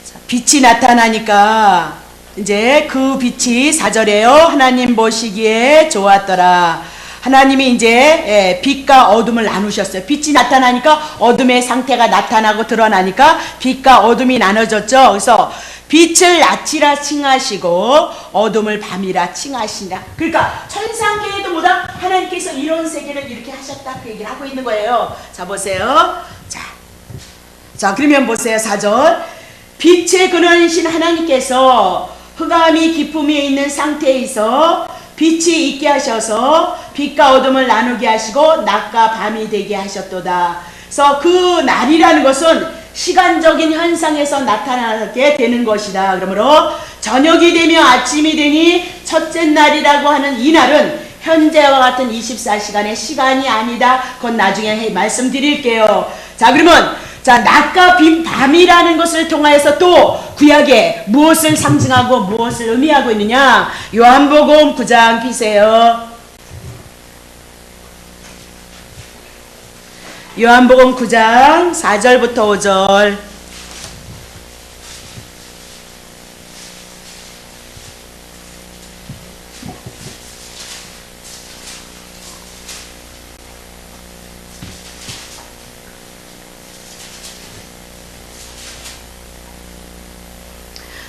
자, 빛이 나타나니까 이제 그 빛이 4절에요. 하나님 보시기에 좋았더라. 하나님이 이제 빛과 어둠을 나누셨어요. 빛이 나타나니까 어둠의 상태가 나타나고 드러나니까 빛과 어둠이 나눠졌죠. 그래서 빛을 낮이라 칭하시고 어둠을 밤이라 칭하신다. 그러니까 천상계에도 뭐다? 하나님께서 이런 세계를 이렇게 하셨다. 그 얘기를 하고 있는 거예요. 자, 보세요. 자, 그러면 보세요. 4절. 빛의 근원이신 하나님께서 흑암이 기품에 있는 상태에서 빛이 있게 하셔서 빛과 어둠을 나누게 하시고 낮과 밤이 되게 하셨도다. 그래서 그 날이라는 것은 시간적인 현상에서 나타나게 되는 것이다. 그러므로 저녁이 되며 아침이 되니 첫째 날이라고 하는 이 날은 현재와 같은 24시간의 시간이 아니다. 그건 나중에 말씀드릴게요. 자, 그러면 낮과 밤이라는 것을 통하여서 또 구약에 무엇을 상징하고 무엇을 의미하고 있느냐? 요한복음 9장 피세요. 요한복음 9장 4절부터 5절.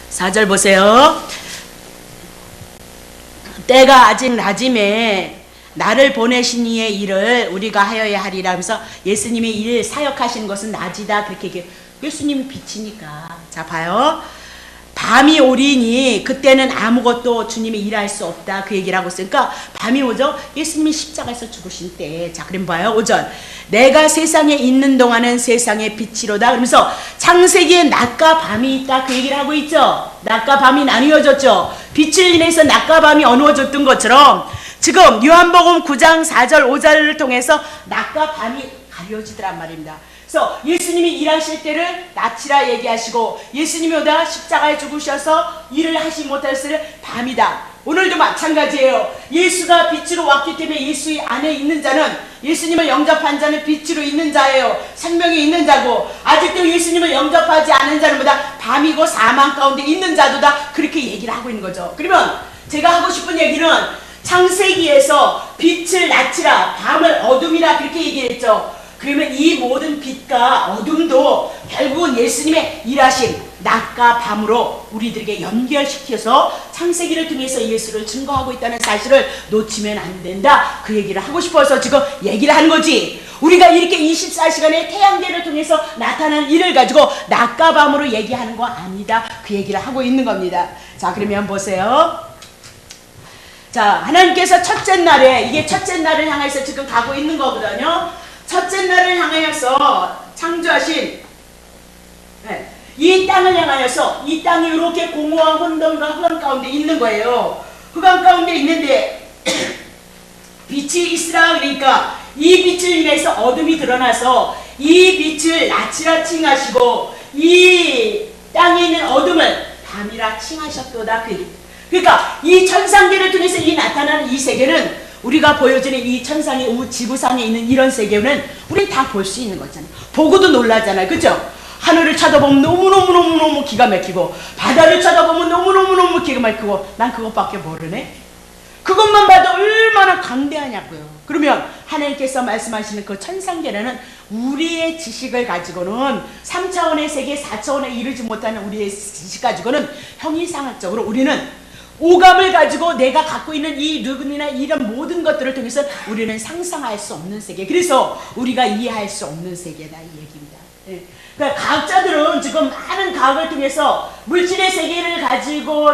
사절 보세요. 때가 아직 낮임에 나를 보내신 이의 일을 우리가 하여야 하리라 하면서 예수님이 일 사역하시는 것은 낮이다 그렇게 얘기해요. 예수님이 빛이니까. 자 봐요. 밤이 오리니 그때는 아무것도 주님이 일할 수 없다 그 얘기를 하고 있으니까 밤이 오죠. 예수님이 십자가에서 죽으신 때. 자 그럼 봐요. 5절. 내가 세상에 있는 동안은 세상의 빛이로다 그러면서 창세기에 낮과 밤이 있다 그 얘기를 하고 있죠. 낮과 밤이 나뉘어졌죠. 빛을 인해서 낮과 밤이 어두워졌던 것처럼 지금 요한복음 9장 4절 5절을 통해서 낮과 밤이 가려지더란 말입니다. 그래서 예수님이 일하실 때를 낮이라 얘기하시고 예수님이 오다 십자가에 죽으셔서 일을 하시 못했을 밤이다. 오늘도 마찬가지예요. 예수가 빛으로 왔기 때문에 예수 안에 있는 자는 예수님을 영접한 자는 빛으로 있는 자예요. 생명이 있는 자고 아직도 예수님을 영접하지 않은 자는 보다 밤이고 사망 가운데 있는 자도다 그렇게 얘기를 하고 있는 거죠. 그러면 제가 하고 싶은 얘기는 창세기에서 빛을 낮이라 밤을 어둠이라 그렇게 얘기했죠. 그러면 이 모든 빛과 어둠도 결국은 예수님의 일하심 낮과 밤으로 우리들에게 연결시켜서 창세기를 통해서 예수를 증거하고 있다는 사실을 놓치면 안 된다 그 얘기를 하고 싶어서 지금 얘기를 하는 거지. 우리가 이렇게 24시간의 태양계를 통해서 나타나는 일을 가지고 낮과 밤으로 얘기하는 거 아니다 그 얘기를 하고 있는 겁니다. 자 그러면 보세요. 자 하나님께서 첫째 날에 이게 첫째 날을 향해서 지금 가고 있는 거거든요. 첫째 날을 향하여서 창조하신 이 땅을 향하여서 이 땅이 이렇게 공허한 혼돈과 흑암 가운데 있는 거예요. 흑암 가운데 있는데 빛이 있으라 그러니까 이 빛을 인해서 어둠이 드러나서 이 빛을 낮이라 칭하시고 이 땅에 있는 어둠을 밤이라 칭하셨도다. 그러니까 이 천상계를 통해서 이 나타나는 이 세계는 우리가 보여지는 이 천상의 지구상에 있는 이런 세계는 우린 다 볼 수 있는 거잖아요. 보고도 놀라잖아요. 그죠? 하늘을 쳐다보면 너무너무너무너무 기가 막히고 바다를 쳐다보면 너무너무너무 기가 막히고 난 그것밖에 모르네. 그것만 봐도 얼마나 강대하냐고요. 그러면 하나님께서 말씀하시는 그 천상계라는 우리의 지식을 가지고는 3차원의 세계 4차원에 이르지 못하는 우리의 지식 가지고는 형이상학적으로 우리는 오감을 가지고 내가 갖고 있는 이 누구나 이런 모든 것들을 통해서 우리는 상상할 수 없는 세계, 그래서 우리가 이해할 수 없는 세계다 이 얘기입니다. 네. 그러니까 과학자들은 지금 많은 과학을 통해서 물질의 세계를 가지고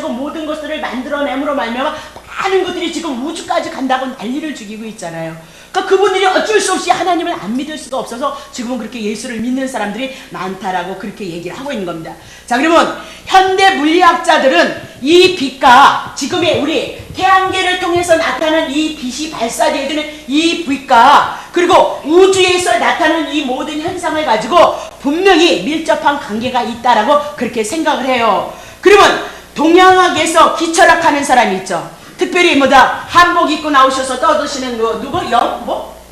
모든 것들을 만들어냄으로 말미암아 많은 것들이 지금 우주까지 간다고 난리를 죽이고 있잖아요. 그러니까 그분들이 어쩔 수 없이 하나님을 안 믿을 수가 없어서 지금은 그렇게 예수를 믿는 사람들이 많다라고 그렇게 얘기를 하고 있는 겁니다. 자 그러면 현대 물리학자들은 이 빛과 지금의 우리 태양계를 통해서 나타나는 이 빛이 발사되어 있는 이 빛과 그리고 우주에서 나타나는 이 모든 현상을 가지고 분명히 밀접한 관계가 있다라고 그렇게 생각을 해요. 그러면 동양학에서 기철학하는 사람이 있죠. 특별히 한복 입고 나오셔서 떠드시는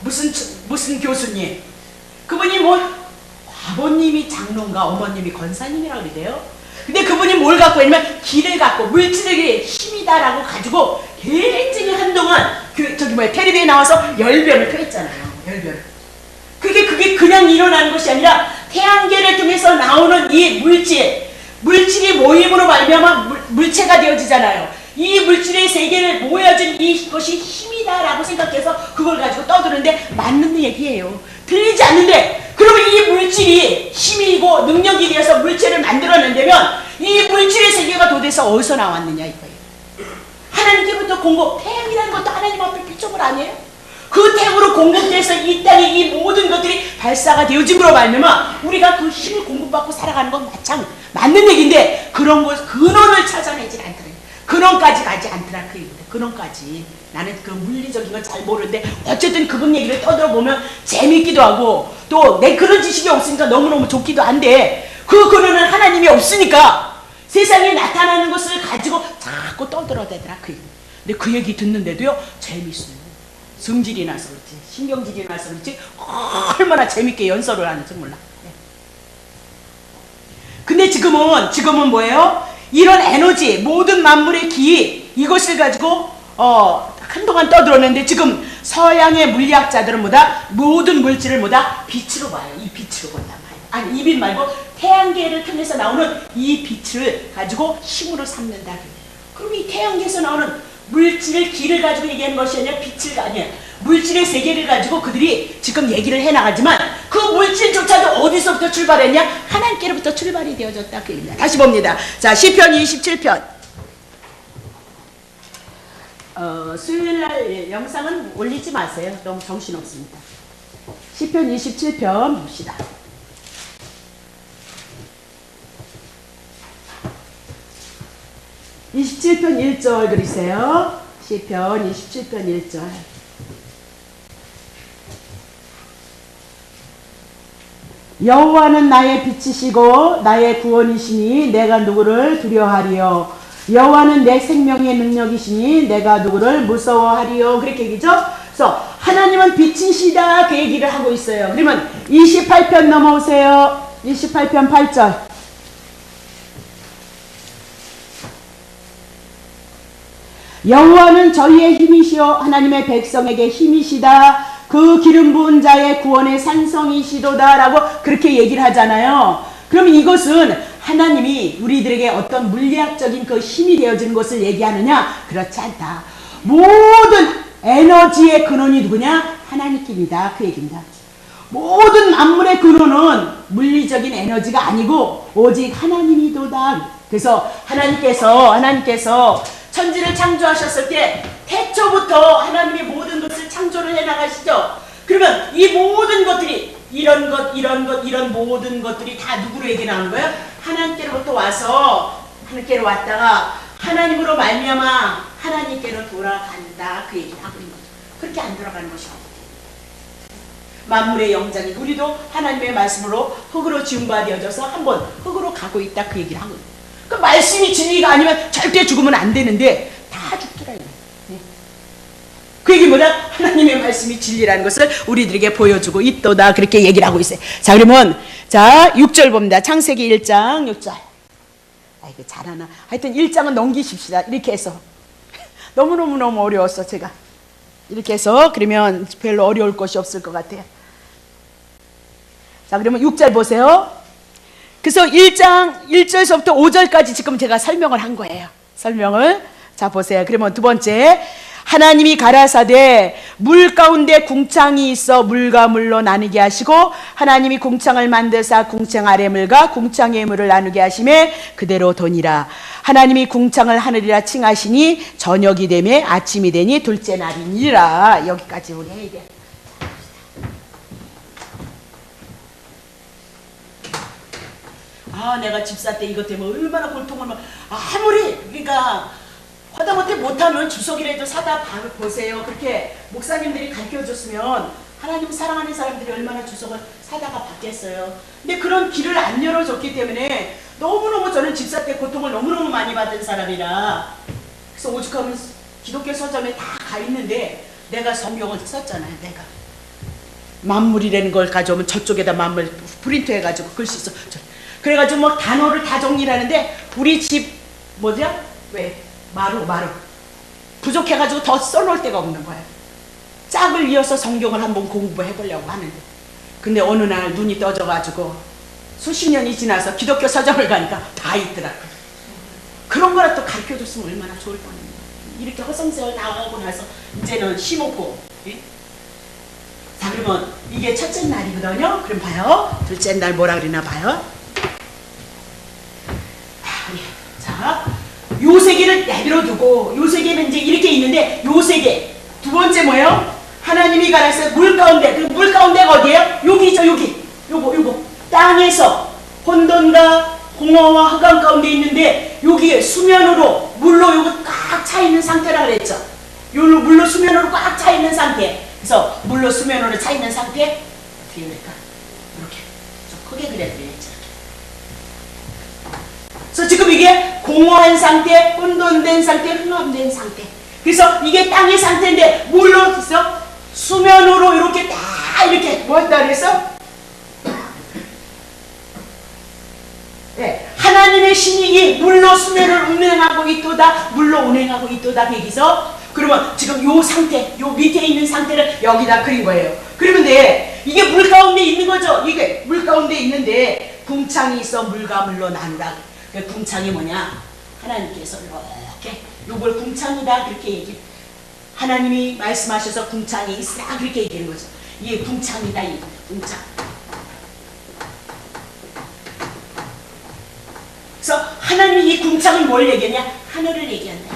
무슨 교수님, 그분이 아버님이 장로인가 어머님이 권사님이라고 그러대요. 근데 그분이 뭘 갖고 있냐면 길을 갖고 물질의 힘이다라고 가지고 굉장히 한동안 텔레비에 나와서 열변을 토했잖아요. 열변. 그게 그냥 일어나는 것이 아니라 태양계를 통해서 나오는 이 물질이 모임으로 말미암아 물체가 되어지잖아요. 이 물질의 세계를 모여진 이것이 힘이다라고 생각해서 그걸 가지고 떠드는데 맞는 얘기예요. 들리지 않는데 그러면 이 물질이 힘이고 능력이 되어서 물체를 만들어낸다면 이 물질의 세계가 도대체 어디서 나왔느냐 이거예요. 하나님께부터 태양이라는 것도 하나님 앞에 피조물 아니에요? 그 태양으로 공급돼서 이 땅에 이 모든 것들이 발사가 되어짐으로 말미암아 우리가 그 힘을 공급받고 살아가는 건 맞는 얘기인데 그런 근원을 찾아내질 않더라. 근원까지 가지 않더라 그 얘기인데 근원까지 나는 그 물리적인 걸 잘 모르는데 어쨌든 그분 얘기를 떠들어보면 재밌기도 하고 또 내 그런 지식이 없으니까 너무너무 좋기도 한데 그 근원은 하나님이 없으니까 세상에 나타나는 것을 가지고 자꾸 떠들어대더라 그 얘기. 근데 그 얘기 듣는데도요 재밌어요. 성질이 나서 그렇지, 신경질이 나서 그렇지, 얼마나 재밌게 연설을 하는지 몰라. 근데 지금은 뭐예요? 이런 에너지, 모든 만물의 기, 이것을 가지고 한동안 떠들었는데, 지금 서양의 물리학자들은 모든 물질을 빛으로 봐요. 이 빛으로 본단 말이에요. 아니, 이 빛 말고 태양계를 통해서 나오는 이 빛을 가지고 힘으로 삼는다. 그럼 이 태양계에서 나오는 물질을, 기를 가지고 얘기하는 것이 아니라 빛을, 아니야, 물질의 세계를 가지고 그들이 지금 얘기를 해나가지만, 그 물질조차도 어디서부터 출발했냐? 하나님께로부터 출발이 되어졌다. 그 얘기입니다. 다시 봅니다. 자, 시편 27편. 수요일날 영상은 올리지 마세요. 너무 정신없습니다. 시편 27편 봅시다. (27편) 1절 그리세요. 시편 27편 1절. 여호와는 나의 빛이시고 나의 구원이시니 내가 누구를 두려워하리요. 여호와는 내 생명의 능력이시니 내가 누구를 무서워하리요. 그렇게 얘기죠. 그래서 하나님은 빛이시다, 그 얘기를 하고 있어요. 그러면 28편 넘어오세요. 28편 8절. 여호와는 저희의 힘이시요 하나님의 백성에게 힘이시다. 그 기름 부은 자의 구원의 산성이시도다 라고 그렇게 얘기를 하잖아요. 그럼 이것은 하나님이 우리들에게 어떤 물리학적인 그 힘이 되어지는 것을 얘기하느냐? 그렇지 않다. 모든 에너지의 근원이 누구냐? 하나님입니다. 그 얘기입니다. 모든 만물의 근원은 물리적인 에너지가 아니고 오직 하나님이도다. 그래서 하나님께서 천지를 창조하셨을 때 태초부터 하나님이 모든 것을 창조를 해나가시죠. 그러면 이 모든 것들이, 이런 모든 것들이 다 누구에게 나오는 거예요? 하나님께로부터 와서, 하나님께로 왔다가 하나님으로 말미암아 하나님께로 돌아간다. 그 얘기를 하고 있는 거죠. 그렇게 안 돌아가는 것이 없어요. 만물의 영장인 우리도 하나님의 말씀으로 흙으로 지은 바 되어져서 한번 흙으로 가고 있다. 그 얘기를 하고 있는 거예요. 그 말씀이 진리가 아니면 절대 죽으면 안 되는데 다 죽더라. 그 얘기 뭐냐? 하나님의 말씀이 진리라는 것을 우리들에게 보여주고 있도다. 그렇게 얘기를 하고 있어요. 자, 그러면 자 6절 봅니다. 창세기 1장 6절. 아이고 잘하나. 하여튼 1장은 넘기십시다. 이렇게 해서 너무 어려웠어 제가. 이렇게 해서 그러면 별로 어려울 것이 없을 것 같아요. 자, 그러면 6절 보세요. 그래서 1장 1절에서부터 5절까지 지금 제가 설명을 한 거예요. 설명을. 자, 보세요. 그러면 두 번째. 하나님이 가라사대 물 가운데 궁창이 있어 물과 물로 나누게 하시고 하나님이 궁창을 만드사 궁창 아래 물과 궁창의 물을 나누게 하심에 그대로 도니라. 하나님이 궁창을 하늘이라 칭하시니 저녁이 되매 아침이 되니 둘째 날이니라. 여기까지 우리 해야 돼. 내가 집사 때 이것 때문에 얼마나 고통을 아무리 그러니까 하다못해 못하면 주석이라도 사다 보세요. 그렇게 목사님들이 가르쳐줬으면 하나님 사랑하는 사람들이 얼마나 주석을 사다가 받겠어요. 근데 그런 길을 안 열어줬기 때문에 너무너무 저는 집사 때 고통을 너무너무 많이 받은 사람이라, 그래서 오죽하면 기독교 서점에 다 가 있는데 내가 성경을 썼잖아요. 내가 만물이라는 걸 가져오면 저쪽에다 만물 프린트 해가지고 글씨 써. 그래가지고 뭐 단어를 다 정리를 하는데 우리 집 뭐냐? 왜? 마루 부족해가지고 더 써놓을 데가 없는 거예요. 짝을 이어서 성경을 한번 공부해보려고 하는데, 근데 어느 날 눈이 떠져가지고 수십 년이 지나서 기독교 서점을 가니까 다 있더라고요. 그런 거라 또 가르쳐줬으면 얼마나 좋을 뻔했는데, 이렇게 허송세월 나오고 나서 이제는 심었고. 예? 자, 그러면 이게 첫째 날이거든요. 그럼 봐요. 둘째 날 뭐라 그러나 봐요. 자, 요 세계를 내버려두고, 요 세계는 이제 이렇게 있는데, 요 세계 두 번째 뭐예요? 하나님이 가라사대 물 가운데. 그 물 가운데가 어디예요? 여기죠. 여기 요거 땅에서 혼돈과 공허와 흑암 가운데 있는데, 여기에 수면으로 물로 요거 꽉 차 있는 상태라 그랬죠. 요 물로 수면으로 꽉 차 있는 상태. 그래서 물로 수면으로 차 있는 상태 어떻게 그럴까? 이렇게 좀 크게 그려드려야죠. 그래서 지금 이게 공허한 상태, 혼돈된 상태, 흑암된 상태. 그래서 이게 땅의 상태인데 물로 있어 수면으로 이렇게 다 이렇게 뭐했다 그래서? 네, 하나님의 신이 이 물로 수면을 운행하고 있도다, 물로 운행하고 있도다. 여기서 그러면 지금 요 상태, 요 밑에 있는 상태를 여기다 그린 거예요. 그러면 돼. 이게 물 가운데 있는 거죠. 이게 물 가운데 있는데 궁창이 있어 물과 물로 나누라. 그 궁창이 뭐냐? 하나님께서 이렇게 요걸 궁창이다 그렇게 얘기. 하나님이 말씀하셔서 궁창이 있으라 그렇게 얘기하는 거죠. 이게 궁창이다 이 궁창. 그래서 하나님이 이 궁창을 뭘 얘기하냐? 하늘을 얘기한다.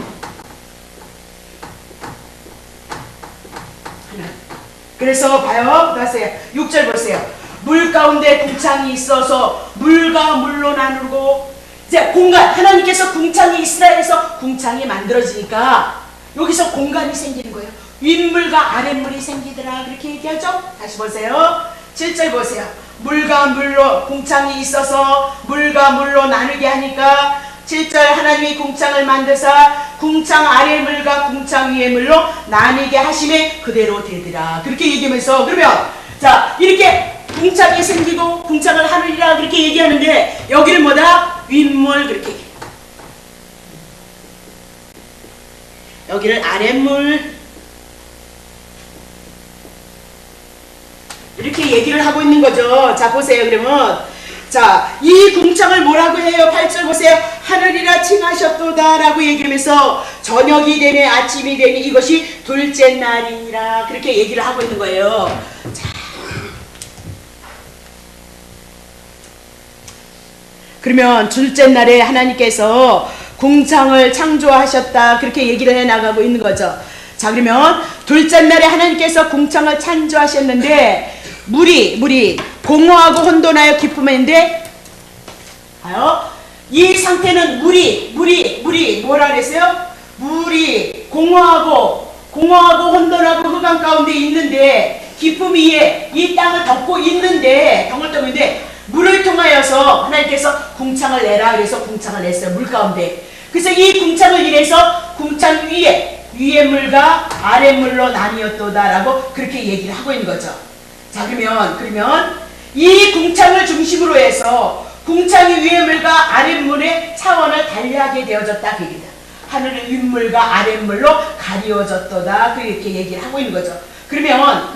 하늘. 그래서 봐요. 다세요. 6절 보세요. 물 가운데 궁창이 있어서 물과 물로 나누고 이제 공간. 하나님께서 궁창이 있으라 해서 궁창이 만들어지니까 여기서 공간이 생기는 거예요. 윗물과 아랫물이 생기더라 그렇게 얘기하죠. 다시 보세요. 7절 보세요. 물과 물로 궁창이 있어서 물과 물로 나누게 하니까 7절 하나님이 궁창을 만드사 궁창 아래 물과 궁창 위의 물로 나뉘게 하심에 그대로 되더라 그렇게 얘기하면서 그러면 자 이렇게 궁창이 생기고 궁창을 하느니라 그렇게 얘기하는데 여기를 뭐다? 윗물 그렇게 얘기해요. 여기를 아랫물 이렇게 얘기를 하고 있는 거죠. 자 보세요. 그러면 자 이 궁창을 뭐라고 해요? 8절 보세요. 하늘이라 칭하셨도다 라고 얘기하면서 저녁이 되매 아침이 되니 이것이 둘째 날이니라 그렇게 얘기를 하고 있는 거예요. 자 그러면 둘째 날에 하나님께서 궁창을 창조하셨다 그렇게 얘기를 해나가고 있는 거죠. 자 그러면 둘째 날에 하나님께서 궁창을 창조하셨는데 물이 공허하고 혼돈하여 기쁨인데 봐요. 이 상태는 물이 뭐라 그랬어요? 물이 공허하고 혼돈하고 흑암 가운데 있는데 기쁨 위에 이 땅을 덮고 있는데 물을 통하여서 하나님께서 궁창을 내라 그래서 궁창을 냈어요. 물 가운데. 그래서 이 궁창을 이래서 궁창 위에 물과 아래 물로 나뉘었도다라고 그렇게 얘기를 하고 있는 거죠. 자 그러면 이 궁창을 중심으로 해서 궁창이 위의 물과 아랫물의 차원을 달리하게 되어졌다 그 얘기다. 하늘은 윗물과 아랫물로 가리워졌도다 그렇게 얘기를 하고 있는 거죠. 그러면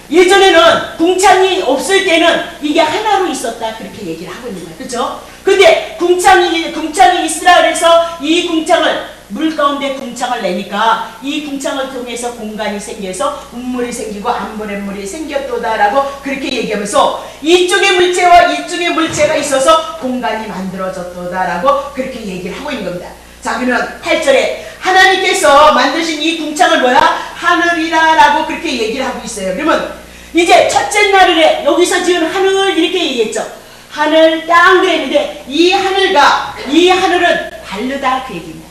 예전에는 궁창이 없을 때는 이게 하나로 있었다 그렇게 얘기를 하고 있는 거예요. 그렇죠? 근데 궁창이 있으라 그래서 이 궁창을 물 가운데 궁창을 내니까 이 궁창을 통해서 공간이 생겨서 음물이 생기고 아랫물이 생겼도다라고 그렇게 얘기하면서 이쪽의 물체와 이쪽의 물체가 있어서 공간이 만들어졌도다라고 그렇게 얘기를 하고 있는 겁니다. 자 그러면 8절에 하나님께서 만드신 이 궁창을 뭐야? 하늘이라라고 그렇게 얘기를 하고 있어요. 그러면 이제 첫째 날에 여기서 지금 하늘 이렇게 얘기했죠. 하늘 땅 그랬는데 이 하늘은 다르다 그 얘기입니다.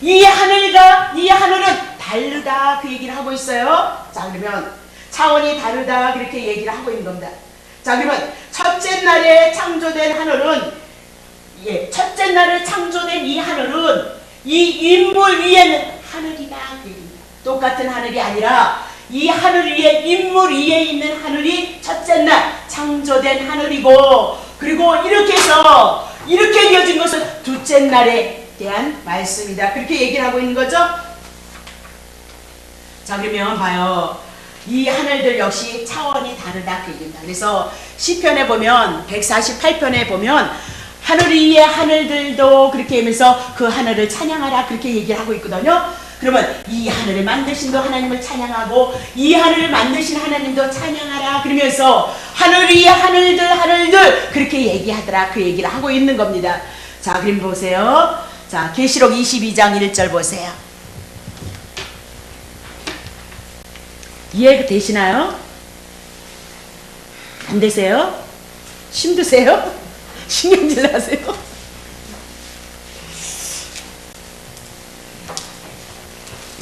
이 하늘은 다르다 그 얘기를 하고 있어요. 자 그러면 차원이 다르다 그렇게 얘기를 하고 있는 겁니다. 자 그러면 첫째 날에 창조된 하늘은 첫째 날에 창조된 이 하늘은 이 인물 위에는 하늘이다 그 얘기입니다. 똑같은 하늘이 아니라 이 하늘 위에 인물 위에 있는 하늘이 첫째 날 창조된 하늘이고 그리고 이렇게 해서 이렇게 되어진 것은 둘째 날에 대한 말씀이다. 그렇게 얘기를 하고 있는 거죠. 자 그러면 봐요. 이 하늘들 역시 차원이 다르다 그 얘기입니다. 그래서 시편에 보면 148편에 보면 하늘 위에 하늘들도 그렇게 하면서 그 하늘을 찬양하라 그렇게 얘기를 하고 있거든요. 그러면 이 하늘을 만드신 도 하나님을 찬양하고 이 하늘을 만드신 하나님도 찬양하라 그러면서 하늘 위에 하늘들 그렇게 얘기하더라 그 얘기를 하고 있는 겁니다. 자 그럼 보세요. 자 계시록 22장 1절 보세요. 이해 되시나요? 안 되세요? 힘드세요? 신경질 나세요?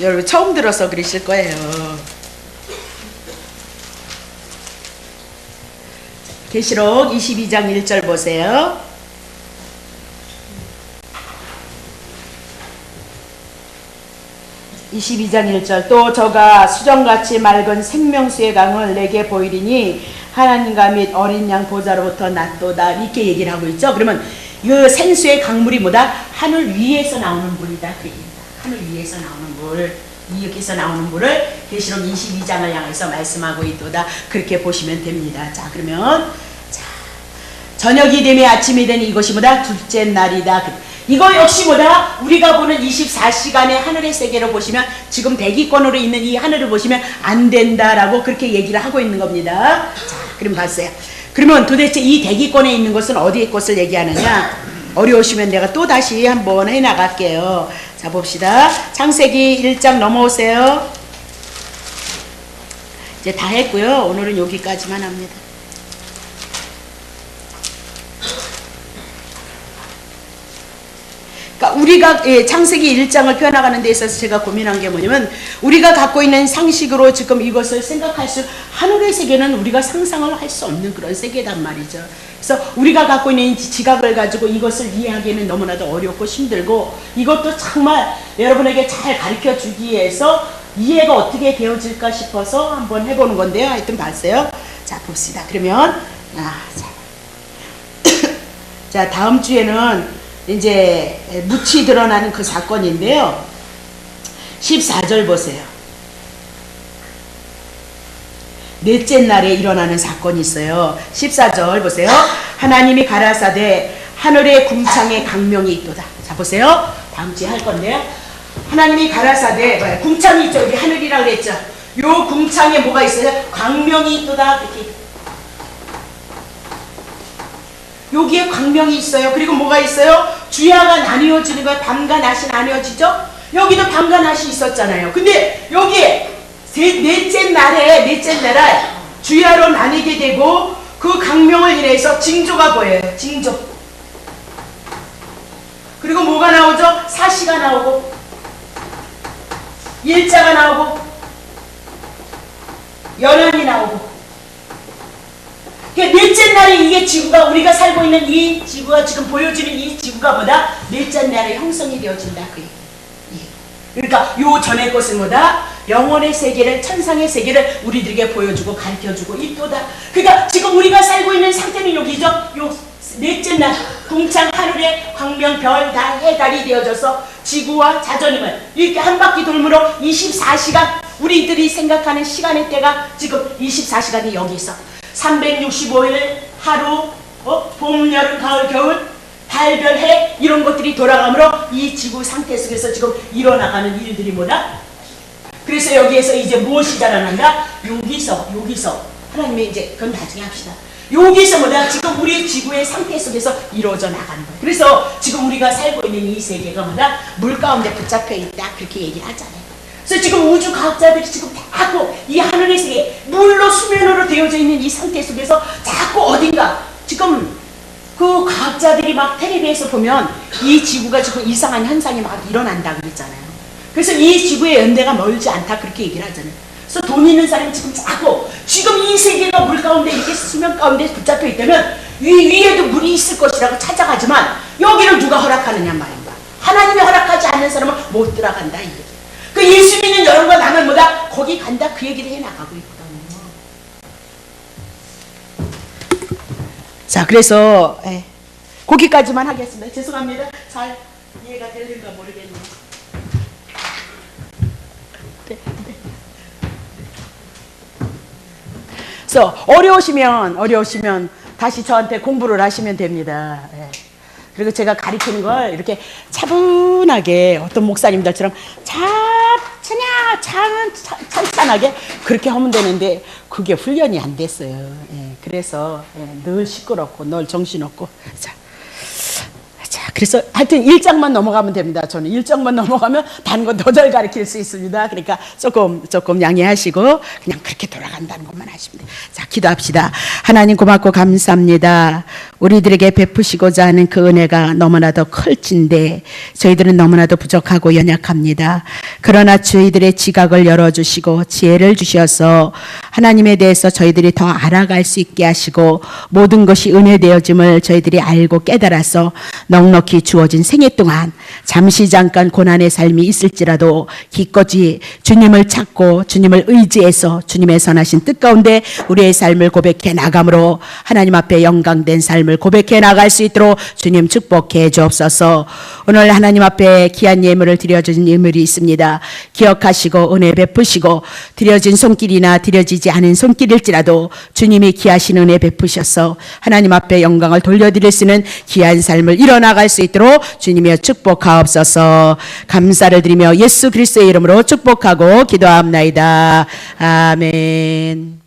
여러분 처음 들어서 그러실 거예요. 계시록 22장 1절 보세요. 22장 1절 또 저가 수정같이 맑은 생명수의 강을 내게 보이리니 하나님과 및 어린 양 보좌로부터 났도다. 이렇게 얘기를 하고 있죠. 그러면 이 생수의 강물이 뭐다? 하늘 위에서 나오는 물이다. 그 얘기입니다. 하늘 위에서 나오는 물. 여기서 나오는 물을 계시록 22장을 향해서 말씀하고 있도다. 그렇게 보시면 됩니다. 자, 그러면 자, 저녁이 되며 아침이 되니 이것이 뭐다? 둘째 날이다. 이거 역시 뭐다? 우리가 보는 24시간의 하늘의 세계로 보시면 지금 대기권으로 있는 이 하늘을 보시면 안 된다라고 그렇게 얘기를 하고 있는 겁니다. 자, 그럼 봤어요. 그러면 도대체 이 대기권에 있는 것은 어디의 것을 얘기하느냐? 어려우시면 내가 또 다시 한번 해나갈게요. 자, 봅시다. 창세기 1장 넘어오세요. 이제 다 했고요. 오늘은 여기까지만 합니다. 그러니까 우리가 창세기 1장을 펴나가는 데 있어서 제가 고민한 게 뭐냐면 우리가 갖고 있는 상식으로 지금 이것을 생각할 수 하늘의 세계는 우리가 상상을 할 수 없는 그런 세계단 말이죠. 그래서 우리가 갖고 있는 지각을 가지고 이것을 이해하기는 너무나도 어렵고 힘들고 이것도 정말 여러분에게 잘 가르쳐 주기 위해서 이해가 어떻게 되어질까 싶어서 한번 해보는 건데요. 하여튼 봤어요. 자, 봅시다. 그러면 자, 다음 주에는 이제 묻히 드러나는 그 사건인데요. 14절 보세요. 넷째 날에 일어나는 사건이 있어요. 14절 보세요. 하나님이 가라사대 하늘의 궁창에 강명이 있도다. 자, 보세요. 다음 주에 할 건데요. 하나님이 가라사대 궁창이 있죠. 여기 하늘이라고 그랬죠. 요 궁창에 뭐가 있어요? 광명이 있도다. 이렇게. 여기에 광명이 있어요. 그리고 뭐가 있어요? 주야가 나뉘어지는 거예요. 밤과 낮이 나뉘어지죠? 여기도 밤과 낮이 있었잖아요. 근데 여기에 넷째 날에 주야로 나뉘게 되고 그 강명을 인해서 징조가 보여요. 징조. 그리고 뭐가 나오죠? 사시가 나오고 일자가 나오고 연한이 나오고. 그러니까 넷째 날에 이게 지구가 우리가 살고 있는 이 지구가 지금 보여지는 이 지구가 뭐다? 넷째 날에 형성이 되어진다. 그 얘기. 그러니까 요 전의 것은 뭐다? 영혼의 세계를 천상의 세계를 우리들에게 보여주고 가르쳐주고 있도다. 그러니까 지금 우리가 살고 있는 상태는 여기죠. 요 넷째 날 궁창 하늘에 광명 별 달 해 달이 되어져서 지구와 자전임을 이렇게 한 바퀴 돌므로 24시간 우리들이 생각하는 시간의 때가 지금 24시간이 여기 있어. 365일 하루 봄 여름 가을 겨울 달 별 해 이런 것들이 돌아가므로 이 지구 상태 속에서 지금 일어나가는 일들이 뭐다? 그래서 여기에서 이제 무엇이 자라난다? 여기서 하나님의 이제 그건 나중에 합시다. 여기서 뭐다? 지금 우리 지구의 상태 속에서 이루어져 나가는 거예요. 그래서 지금 우리가 살고 있는 이 세계가 뭐다? 물 가운데 붙잡혀 있다. 그렇게 얘기를 하잖아요. 그래서 지금 우주 과학자들이 지금 자꾸 이 하늘의 세계, 물로 수면으로 되어져 있는 이 상태 속에서 자꾸 어딘가 지금 그 과학자들이 막 텔레비에서 보면 이 지구가 지금 이상한 현상이 막 일어난다 그랬잖아요. 그래서 이 지구의 연대가 멀지 않다 그렇게 얘기를 하잖아요. 그래서 돈 있는 사람이 지금 자꾸 지금 이 세계가 물 가운데 이렇게 수면 가운데 붙잡혀 있다면 위에도 물이 있을 것이라고 찾아가지만 여기를 누가 허락하느냐 말인가. 하나님이 허락하지 않는 사람은 못 들어간다 이 얘기. 그 예수 믿는 여러분과 나는 뭐다? 거기 간다 그 얘기를 해나가고 있거든요. 자, 그래서 거기까지만 하겠습니다. 죄송합니다. 잘 이해가 되는가 모르겠네요. 그래서 어려우시면 다시 저한테 공부를 하시면 됩니다. 그리고 제가 가르치는 걸 이렇게 차분하게 어떤 목사님들처럼 찬찬하게 그렇게 하면 되는데 그게 훈련이 안 됐어요. 그래서 늘 시끄럽고 늘 정신없고. 자, 그래서 하여튼 1장만 넘어가면 됩니다. 저는 1장만 넘어가면 다른 건 더 잘 가르칠 수 있습니다. 그러니까 조금 양해하시고 그냥 그렇게 돌아간다는 것만 하시면 돼요. 자, 기도합시다. 하나님 고맙고 감사합니다. 우리들에게 베푸시고자 하는 그 은혜가 너무나도 클진데 저희들은 너무나도 부족하고 연약합니다. 그러나 저희들의 지각을 열어주시고 지혜를 주셔서 하나님에 대해서 저희들이 더 알아갈 수 있게 하시고 모든 것이 은혜 되어짐을 저희들이 알고 깨달아서 넉넉히 넉넉히 주어진 생애 동안 잠시 잠깐 고난의 삶이 있을지라도 기꺼이 주님을 찾고 주님을 의지해서 주님의 선하신 뜻 가운데 우리의 삶을 고백해 나감으로 하나님 앞에 영광된 삶을 고백해 나갈 수 있도록 주님 축복해 주옵소서. 오늘 하나님 앞에 귀한 예물을 드려준 예물이 있습니다. 기억하시고 은혜 베푸시고 드려진 손길이나 드려지지 않은 손길일지라도 주님이 귀하신 은혜 베푸셔서 하나님 앞에 영광을 돌려드릴 수 있는 귀한 삶을 이뤄나갈 수 있도록 주님이여 축복하옵소서. 감사를 드리며 예수 그리스도의 이름으로 축복하고 기도합나이다. 아멘.